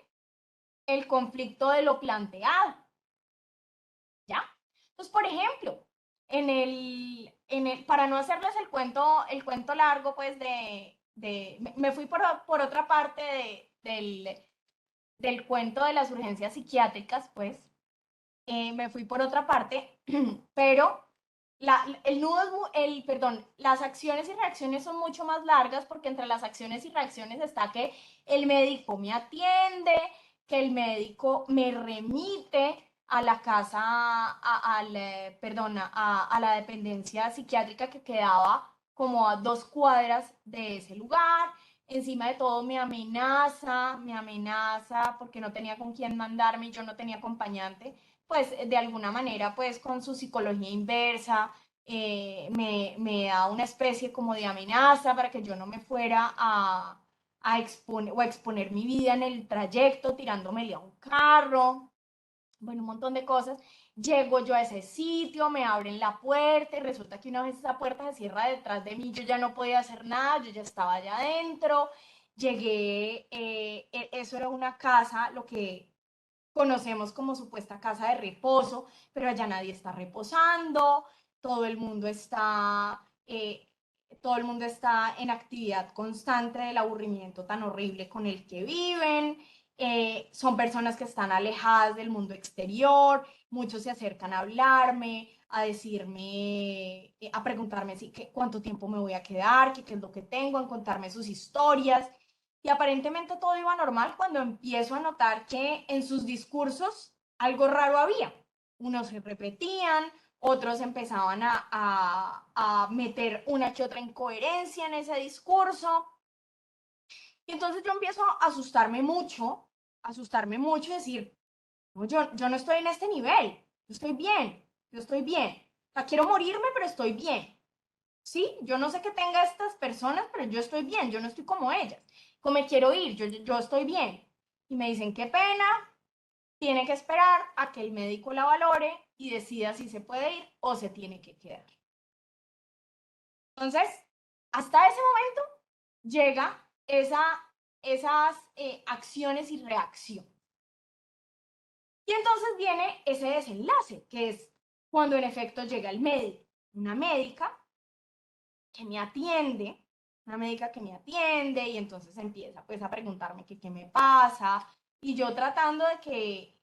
el conflicto de lo planteado. ¿Ya? Entonces, por ejemplo, para no hacerles el cuento largo, pues me fui por otra parte del cuento de las urgencias psiquiátricas, pues, me fui por otra parte, pero las acciones y reacciones son mucho más largas porque entre las acciones y reacciones está que el médico me atiende, que el médico me remite a la casa, a la dependencia psiquiátrica que quedaba como a 2 cuadras de ese lugar. Encima de todo me amenaza porque no tenía con quién mandarme y yo no tenía acompañante, pues de alguna manera, pues con su psicología inversa, me da una especie como de amenaza para que yo no me fuera a exponer mi vida en el trayecto tirándomele a un carro, bueno, un montón de cosas. Llego yo a ese sitio, me abren la puerta y resulta que una vez esa puerta se cierra detrás de mí, yo ya no podía hacer nada, yo ya estaba allá adentro. Llegué, eso era una casa, lo que conocemos como supuesta casa de reposo, pero allá nadie está reposando, todo el mundo está, eh, todo el mundo está en actividad constante del aburrimiento tan horrible con el que viven. Son personas que están alejadas del mundo exterior, muchos se acercan a hablarme, a decirme, a preguntarme cuánto tiempo me voy a quedar, qué es lo que tengo, a contarme sus historias. Y aparentemente todo iba normal cuando empiezo a notar que en sus discursos algo raro había. Unos se repetían, otros empezaban a meter una que otra incoherencia en ese discurso. Y entonces yo empiezo a asustarme mucho y decir, no, yo no estoy en este nivel, yo estoy bien, yo estoy bien. O sea, quiero morirme, pero estoy bien. Sí, yo no sé qué tenga estas personas, pero yo estoy bien, yo no estoy como ellas. Como me quiero ir, yo estoy bien. Y me dicen, qué pena, tiene que esperar a que el médico la valore y decida si se puede ir o se tiene que quedar. Entonces, hasta ese momento llega esas acciones y reacciones. Y entonces viene ese desenlace, que es cuando en efecto llega el médico, una médica que me atiende, una médica que me atiende y entonces empieza pues a preguntarme qué me pasa y yo tratando de que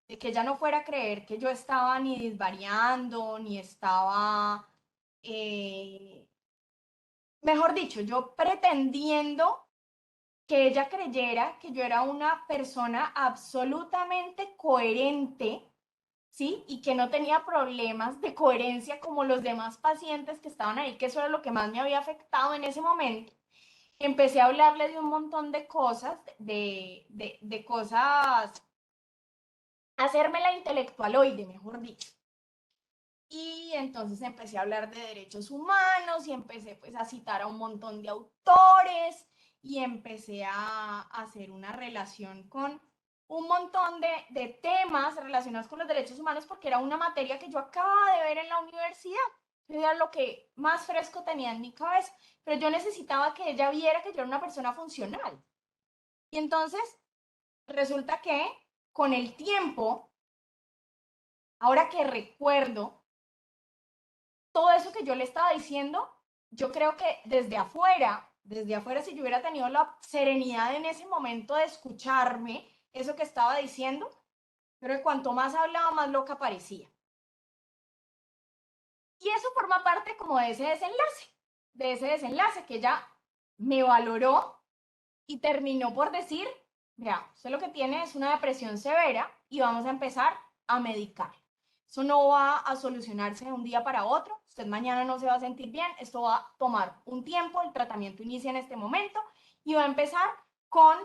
ella no fuera a creer que yo estaba ni disvariando, ni estaba, mejor dicho, yo pretendiendo que ella creyera que yo era una persona absolutamente coherente, ¿sí? Y que no tenía problemas de coherencia como los demás pacientes que estaban ahí, que eso era lo que más me había afectado en ese momento. Empecé a hablarle de un montón de cosas, de cosas, hacerme la intelectualoide, mejor dicho. Y entonces empecé a hablar de derechos humanos y empecé pues a citar a un montón de autores y empecé a hacer una relación con un montón de temas relacionados con los derechos humanos porque era una materia que yo acababa de ver en la universidad. Era lo que más fresco tenía en mi cabeza, pero yo necesitaba que ella viera que yo era una persona funcional. Y entonces resulta que con el tiempo, ahora que recuerdo todo eso que yo le estaba diciendo, yo creo que desde afuera, si yo hubiera tenido la serenidad en ese momento de escucharme eso que estaba diciendo, creo que cuanto más hablaba, más loca parecía. Y eso forma parte como de ese desenlace que ella me valoró y terminó por decir, vea, usted lo que tiene es una depresión severa y vamos a empezar a medicar. Eso no va a solucionarse de un día para otro, usted mañana no se va a sentir bien, esto va a tomar un tiempo, el tratamiento inicia en este momento y va a empezar con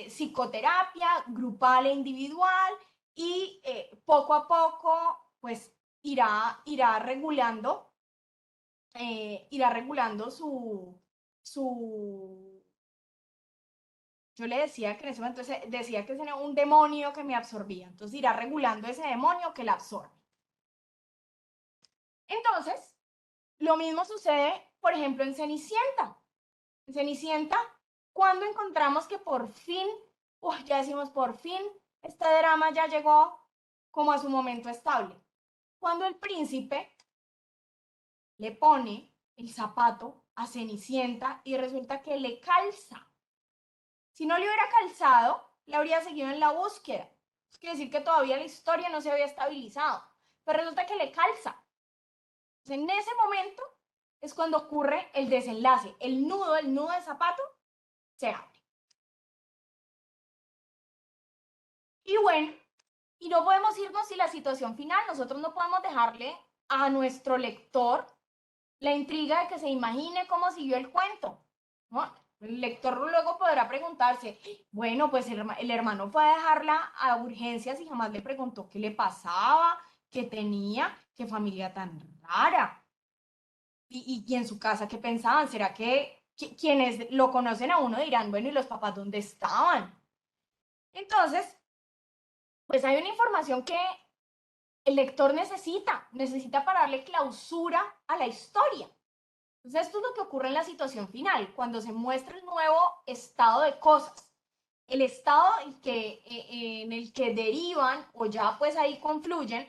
psicoterapia grupal e individual y poco a poco pues irá regulando su yo le decía que en ese momento decía que era un demonio que me absorbía, entonces irá regulando ese demonio que la absorbe. Entonces, lo mismo sucede, por ejemplo, en Cenicienta. En Cenicienta, cuando encontramos que por fin, ya decimos por fin, este drama ya llegó como a su momento estable. Cuando el príncipe le pone el zapato a Cenicienta y resulta que le calza. Si no le hubiera calzado, le habría seguido en la búsqueda. Eso quiere decir que todavía la historia no se había estabilizado. Pero resulta que le calza. Entonces, en ese momento es cuando ocurre el desenlace. El nudo del zapato se abre. Y bueno, y no podemos irnos sin la situación final. Nosotros no podemos dejarle a nuestro lector la intriga de que se imagine cómo siguió el cuento, ¿no? El lector luego podrá preguntarse, bueno, pues el hermano fue a dejarla a urgencias y jamás le preguntó qué le pasaba, qué tenía, qué familia tan rara. Y en su casa, ¿qué pensaban? ¿Será que quienes lo conocen a uno dirán, bueno, ¿y los papás dónde estaban? Entonces, pues hay una información que el lector necesita para darle clausura a la historia. Entonces, esto es lo que ocurre en la situación final, cuando se muestra el nuevo estado de cosas, el estado en el que derivan o ya pues ahí confluyen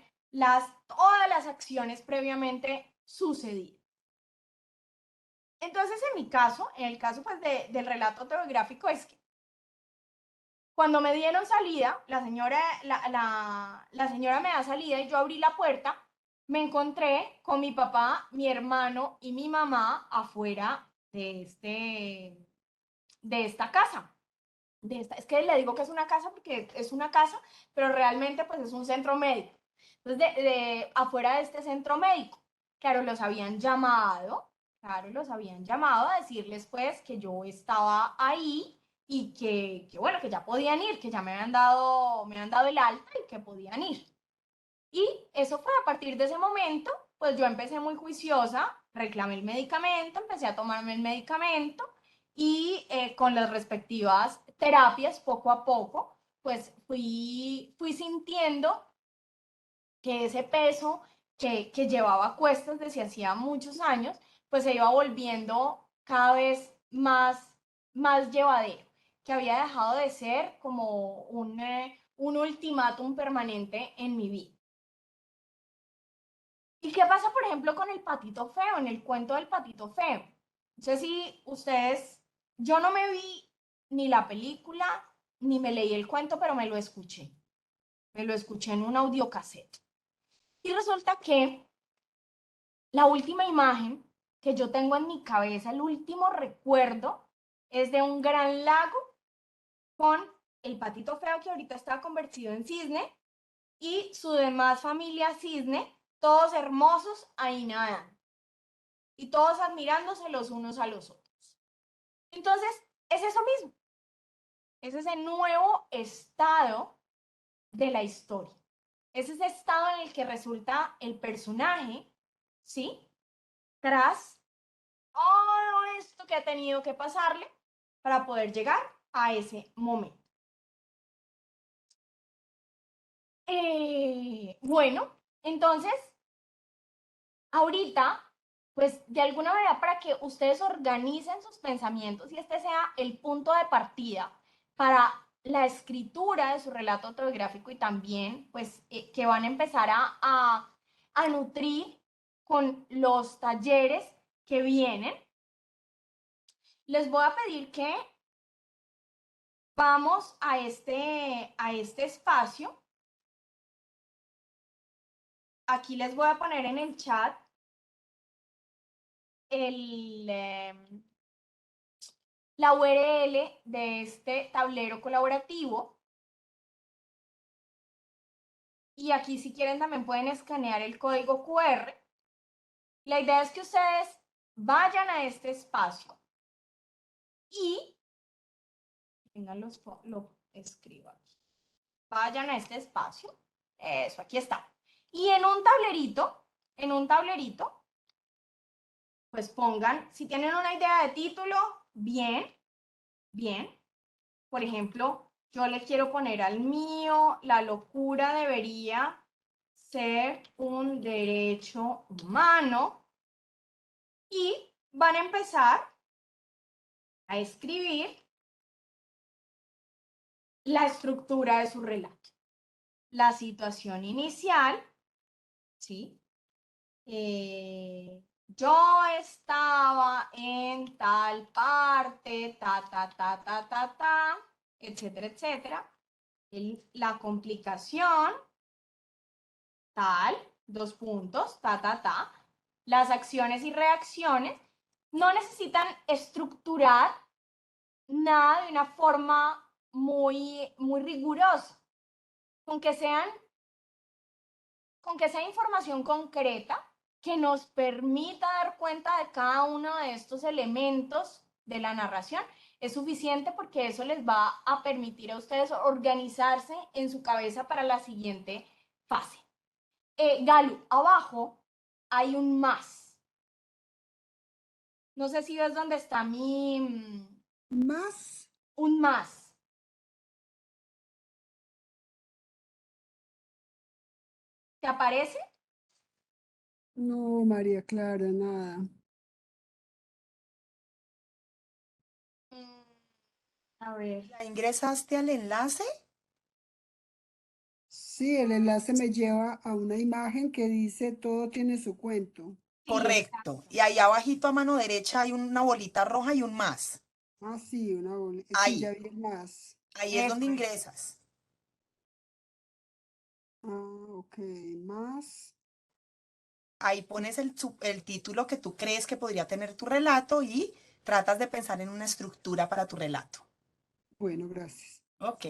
todas las acciones previamente sucedidas. Entonces, en mi caso, en el caso pues del relato autobiográfico, es que cuando me dieron salida, la señora me da salida y yo abrí la puerta, me encontré con mi papá, mi hermano y mi mamá afuera de esta casa. Es que le digo que es una casa porque es una casa, pero realmente pues es un centro médico. Entonces, afuera de este centro médico, claro, los habían llamado a decirles pues que yo estaba ahí y que bueno, que ya podían ir, que ya me habían dado el alta y que podían ir. Y eso fue a partir de ese momento, pues yo empecé muy juiciosa, reclamé el medicamento, empecé a tomarme el medicamento y con las respectivas terapias, poco a poco, pues fui sintiendo que ese peso que llevaba a cuestas desde hacía muchos años, pues se iba volviendo cada vez más llevadero, que había dejado de ser como un ultimátum permanente en mi vida. ¿Y qué pasa, por ejemplo, con el patito feo, en el cuento del patito feo? No sé si ustedes, yo no me vi ni la película, ni me leí el cuento, pero me lo escuché. Me lo escuché en un audiocassette. Y resulta que la última imagen que yo tengo en mi cabeza, el último recuerdo, es de un gran lago con el patito feo que ahorita está convertido en cisne y su demás familia cisne, todos hermosos ahí nadando y todos admirándose los unos a los otros. Entonces, es eso mismo, es ese nuevo estado de la historia, es ese estado en el que resulta el personaje, ¿sí? Tras todo esto que ha tenido que pasarle para poder llegar a ese momento. Bueno, entonces, ahorita, pues de alguna manera para que ustedes organicen sus pensamientos y este sea el punto de partida para la escritura de su relato autobiográfico y también pues que van a empezar a nutrir con los talleres que vienen. Les voy a pedir que vamos a este espacio. Aquí les voy a poner en el chat la URL de este tablero colaborativo. Y aquí si quieren también pueden escanear el código QR. La idea es que ustedes vayan a este espacio y lo escribo aquí. Vayan a este espacio. Eso, aquí está. Y en un tablerito, pues pongan, si tienen una idea de título, bien, bien. Por ejemplo, yo le quiero poner al mío, la locura debería ser un derecho humano. Y van a empezar a escribir la estructura de su relato. La situación inicial, ¿sí? Yo estaba en tal parte, etcétera, etcétera. La complicación, tal, dos puntos, Las acciones y reacciones no necesitan estructurar nada de una forma muy, muy rigurosa. Con que sea información concreta que nos permita dar cuenta de cada uno de estos elementos de la narración, es suficiente porque eso les va a permitir a ustedes organizarse en su cabeza para la siguiente fase. Galu, abajo hay un más. No sé si ves dónde está ¿Más? un más. ¿Te aparece? No, María Clara, nada. A ver. ¿Ya ingresaste al enlace? Sí, el enlace me lleva a una imagen que dice todo tiene su cuento. Sí, Correcto. exacto. Y ahí abajito a mano derecha hay una bolita roja y un más. Ah, sí, una bolita. Sí, ya Ahí, vi el más. ahí es Eso donde es. ingresas. Ah, ok, más. Ahí pones el título que tú crees que podría tener tu relato y tratas de pensar en una estructura para tu relato. Bueno, gracias. Ok.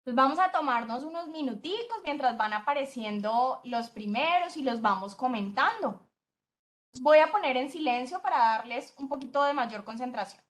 Pues vamos a tomarnos unos minuticos mientras van apareciendo los primeros y los vamos comentando. Voy a poner en silencio para darles un poquito de mayor concentración.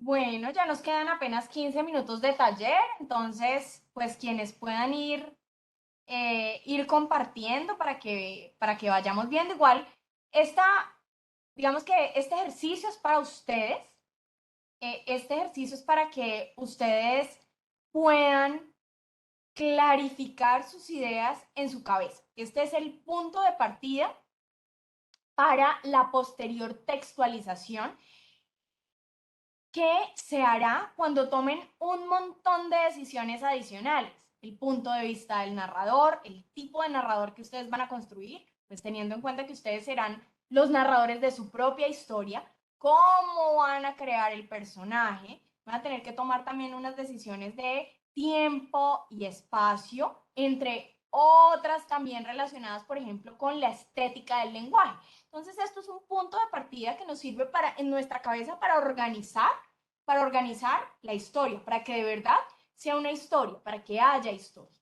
Bueno, ya nos quedan apenas 15 minutos de taller, entonces, pues quienes puedan ir compartiendo para que vayamos viendo. Igual, esta, digamos que este ejercicio es para ustedes, este ejercicio es para que ustedes puedan clarificar sus ideas en su cabeza. Este es el punto de partida para la posterior textualización que se hará cuando tomen un montón de decisiones adicionales. El punto de vista del narrador, el tipo de narrador que ustedes van a construir, pues teniendo en cuenta que ustedes serán los narradores de su propia historia, cómo van a crear el personaje, van a tener que tomar también unas decisiones de tiempo y espacio, entre otras también relacionadas, por ejemplo, con la estética del lenguaje. Entonces, esto es un punto de partida que nos sirve en nuestra cabeza para organizar la historia, para que de verdad sea una historia, para que haya historia.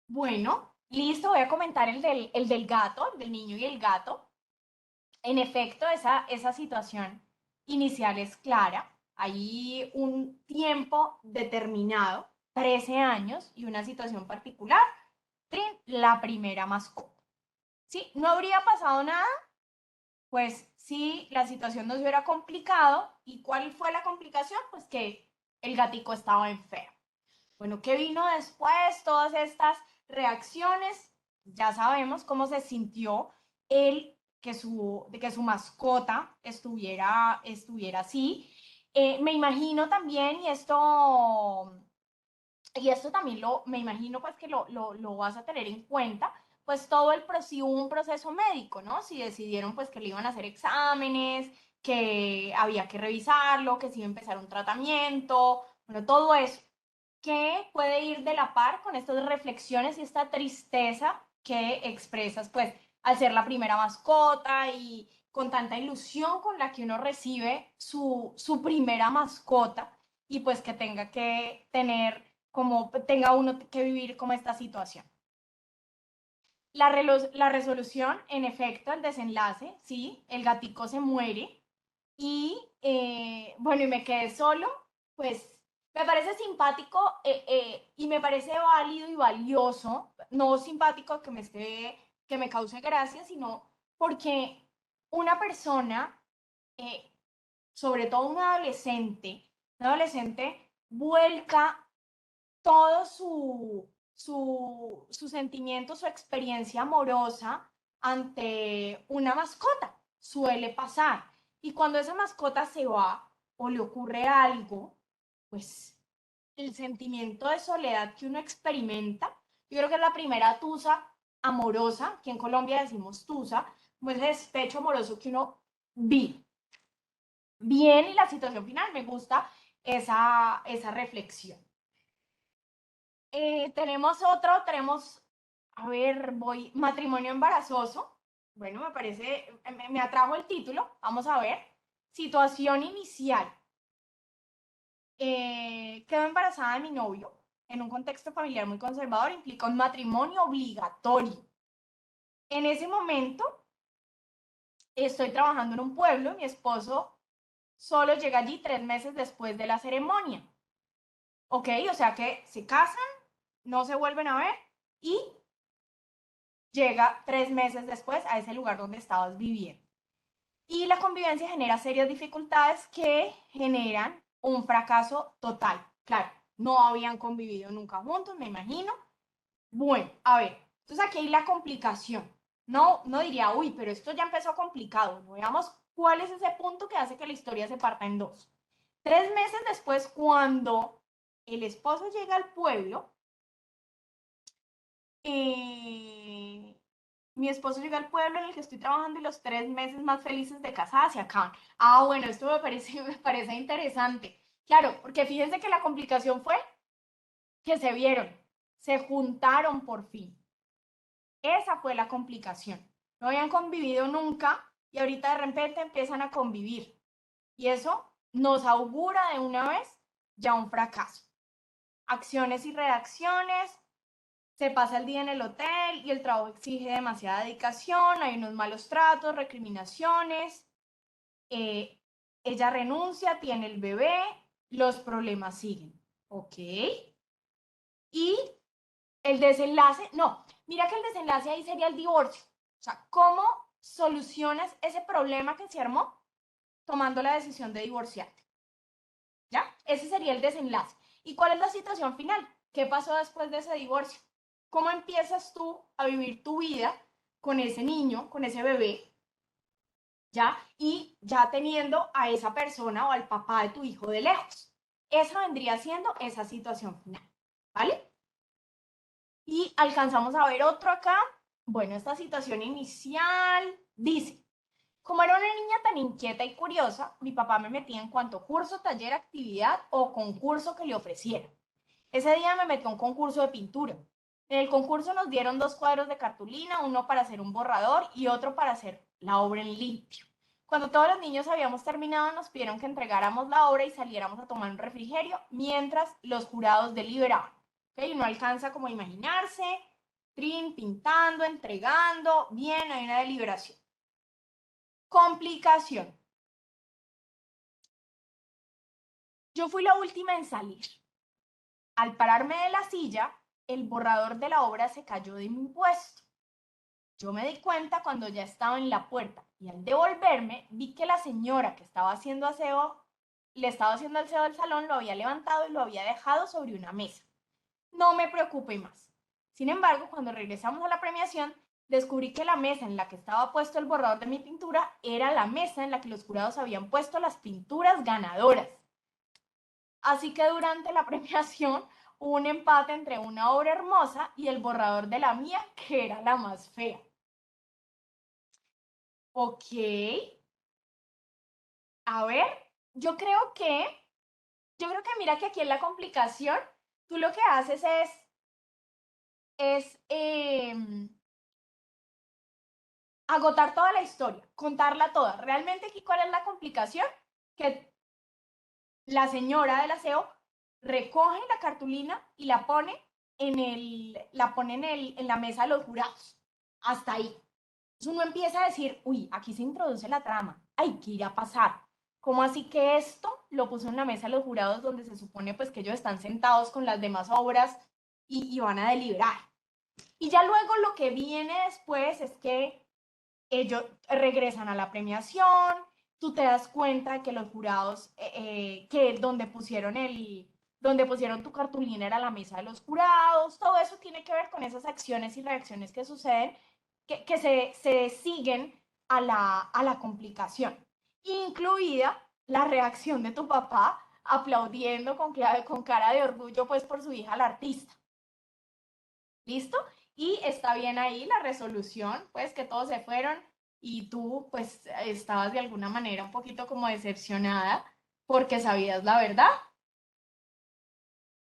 Bueno, listo, voy a comentar el del gato, el del niño y el gato. En efecto, esa situación inicial es clara. Hay un tiempo determinado, 13 años, y una situación particular, la primera mascota. ¿Sí? No habría pasado nada, pues si la situación no se hubiera complicado. ¿Y cuál fue la complicación? Pues que el gatico estaba enfermo. Bueno, ¿qué vino después? Todas estas reacciones, ya sabemos cómo se sintió él de que su mascota estuviera así. Me imagino también, y esto también me imagino pues que lo vas a tener en cuenta, pues si hubo un proceso médico, ¿no? Si decidieron pues que le iban a hacer exámenes, que había que revisarlo, que se iba a empezar un tratamiento, bueno, todo eso, que puede ir de la par con estas reflexiones y esta tristeza que expresas, pues, al ser la primera mascota y con tanta ilusión con la que uno recibe su primera mascota y pues que tenga que tener como, tenga uno que vivir como esta situación. La resolución, en efecto, el desenlace, sí, el gatico se muere y bueno, y me quedé solo, pues me parece simpático y me parece válido y valioso, no simpático que me cause gracia, sino porque una persona, eh, sobre todo un adolescente vuelca todo su sentimiento, su experiencia amorosa ante una mascota. Suele pasar. Y cuando esa mascota se va o le ocurre algo, pues el sentimiento de soledad que uno experimenta, yo creo que es la primera tusa amorosa, que en Colombia decimos tusa, pues el despecho amoroso que uno vive. Bien, y la situación final, me gusta esa reflexión. Tenemos, a ver, matrimonio embarazoso. Bueno, me parece, me atrajo el título. Vamos a ver. Situación inicial. Quedo embarazada de mi novio en un contexto familiar muy conservador, implica un matrimonio obligatorio. En ese momento, estoy trabajando en un pueblo, mi esposo solo llega allí 3 meses después de la ceremonia. ¿Ok? O sea que se casan, no se vuelven a ver y llega 3 meses después a ese lugar donde estabas viviendo. Y la convivencia genera serias dificultades que generan un fracaso total. Claro, no habían convivido nunca juntos, me imagino. Bueno, a ver, entonces aquí hay la complicación. No diría, uy, pero esto ya empezó complicado. No veamos cuál es ese punto que hace que la historia se parta en dos. 3 meses después, cuando el esposo llega al pueblo, mi esposo llega al pueblo en el que estoy trabajando y los 3 meses más felices de casada se acaban. Ah, bueno, esto me parece interesante. Claro, porque fíjense que la complicación fue que se vieron, se juntaron por fin. Esa fue la complicación. No habían convivido nunca y ahorita de repente empiezan a convivir. Y eso nos augura de una vez ya un fracaso. Acciones y reacciones, se pasa el día en el hotel y el trabajo exige demasiada dedicación, hay unos malos tratos, recriminaciones, ella renuncia, tiene el bebé, los problemas siguen, ¿ok? Y el desenlace, no, mira que el desenlace ahí sería el divorcio, o sea, ¿cómo solucionas ese problema que se armó tomando la decisión de divorciarte? ¿Ya? Ese sería el desenlace. ¿Y cuál es la situación final? ¿Qué pasó después de ese divorcio? ¿Cómo empiezas tú a vivir tu vida con ese niño, con ese bebé, ya? Y ya teniendo a esa persona o al papá de tu hijo de lejos. Esa vendría siendo esa situación final, ¿vale? Y alcanzamos a ver otro acá. Bueno, esta situación inicial dice, como era una niña tan inquieta y curiosa, mi papá me metía en cuanto curso, taller, actividad o concurso que le ofreciera. Ese día me metió a un concurso de pintura. En el concurso nos dieron 2 cuadros de cartulina, uno para hacer un borrador y otro para hacer la obra en limpio. Cuando todos los niños habíamos terminado, nos pidieron que entregáramos la obra y saliéramos a tomar un refrigerio mientras los jurados deliberaban. ¿Okay? Uno alcanza como a imaginarse, pintando, entregando, bien, hay una deliberación. Complicación. Yo fui la última en salir. Al pararme de la silla, el borrador de la obra se cayó de mi puesto. Yo me di cuenta cuando ya estaba en la puerta y al devolverme vi que la señora que estaba haciendo aseo, le estaba haciendo aseo del salón, lo había levantado y lo había dejado sobre una mesa. No me preocupé más. Sin embargo, cuando regresamos a la premiación, descubrí que la mesa en la que estaba puesto el borrador de mi pintura era la mesa en la que los jurados habían puesto las pinturas ganadoras. Así que durante la premiación hubo un empate entre una obra hermosa y el borrador de la mía, que era la más fea. Ok. A ver, yo creo que mira que aquí en la complicación, tú lo que haces es agotar toda la historia, contarla toda. Realmente aquí, ¿cuál es la complicación? Que la señora del aseo recoge la cartulina y la pone en la mesa de los jurados. Hasta ahí. Entonces uno empieza a decir, uy, aquí se introduce la trama, ay, ¿qué irá a pasar? ¿Cómo así que esto lo puso en la mesa de los jurados donde se supone pues que ellos están sentados con las demás obras y van a deliberar? Y ya luego lo que viene después es que ellos regresan a la premiación, tú te das cuenta que los jurados, que donde pusieron tu cartulina era la mesa de los jurados, todo eso tiene que ver con esas acciones y reacciones que suceden, que se siguen a la complicación, incluida la reacción de tu papá aplaudiendo con cara de orgullo pues por su hija la artista. ¿Listo? Y está bien ahí la resolución, pues que todos se fueron y tú pues estabas de alguna manera un poquito como decepcionada porque sabías la verdad.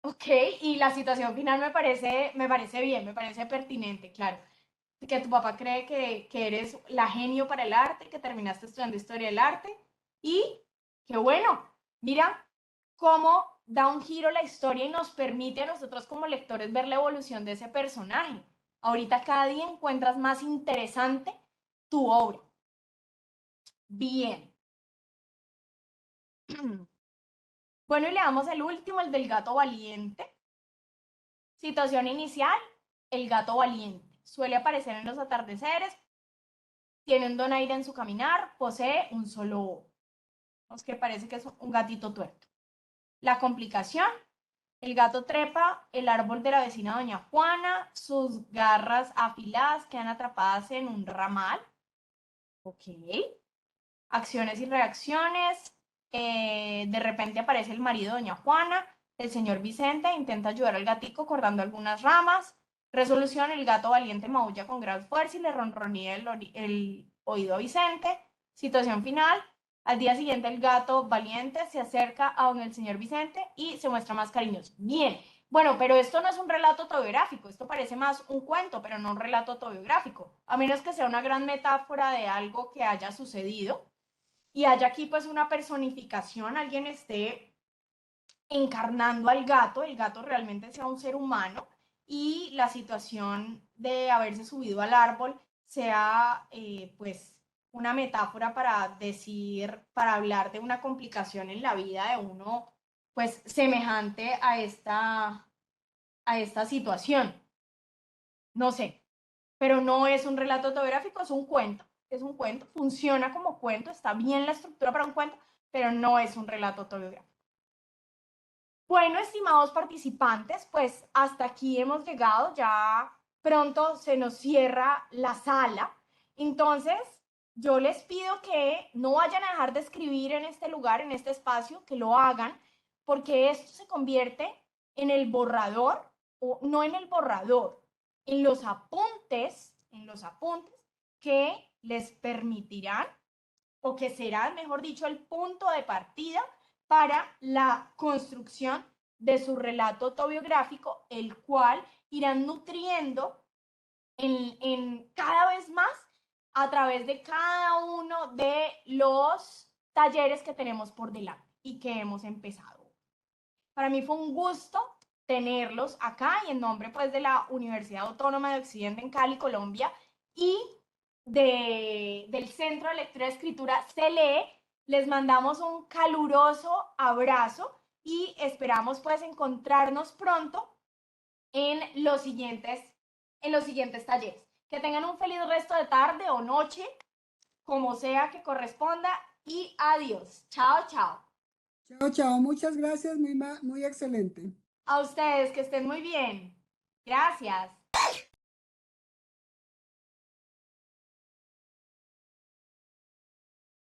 Ok, y la situación final me parece bien, me parece pertinente, claro. Que tu papá cree que eres la genio para el arte, que terminaste estudiando historia del arte y que bueno, mira cómo da un giro la historia y nos permite a nosotros como lectores ver la evolución de ese personaje. Ahorita cada día encuentras más interesante tu obra. Bien. Bueno, y le damos el último, el del gato valiente. Situación inicial, el gato valiente. Suele aparecer en los atardeceres, tiene un donaire en su caminar, posee un solo ojo. Que parece que es un gatito tuerto. La complicación, el gato trepa el árbol de la vecina doña Juana, sus garras afiladas quedan atrapadas en un ramal. Ok. Acciones y reacciones. De repente aparece el marido de doña Juana, el señor Vicente intenta ayudar al gatico cortando algunas ramas. Resolución, el gato valiente maulla con gran fuerza y le ronronea el oído a Vicente. Situación final, al día siguiente el gato valiente se acerca a donde el señor Vicente y se muestra más cariñoso. Bien, bueno, pero esto no es un relato autobiográfico, esto parece más un cuento, pero no un relato autobiográfico, a menos que sea una gran metáfora de algo que haya sucedido y haya aquí pues una personificación, alguien esté encarnando al gato, el gato realmente sea un ser humano y la situación de haberse subido al árbol sea pues una metáfora para decir, para hablar de una complicación en la vida de uno pues semejante a esta situación. No sé, pero no es un relato autobiográfico, es un cuento, funciona como cuento, está bien la estructura para un cuento, pero no es un relato autobiográfico. Bueno, estimados participantes, pues hasta aquí hemos llegado, ya pronto se nos cierra la sala, entonces yo les pido que no vayan a dejar de escribir en este lugar, en este espacio, que lo hagan, porque esto se convierte en el borrador, o no en el borrador, en los apuntes que les permitirán, o que serán, mejor dicho, el punto de partida para la construcción de su relato autobiográfico, el cual irán nutriendo en cada vez más a través de cada uno de los talleres que tenemos por delante y que hemos empezado. Para mí fue un gusto tenerlos acá y en nombre pues de la Universidad Autónoma de Occidente en Cali, Colombia, y del Centro de Lectura y Escritura CLE, les mandamos un caluroso abrazo y esperamos pues encontrarnos pronto en los siguientes talleres. Que tengan un feliz resto de tarde o noche, como sea que corresponda, y adiós. Chao, chao. Chao, chao. Muchas gracias, muy excelente. A ustedes, que estén muy bien. Gracias.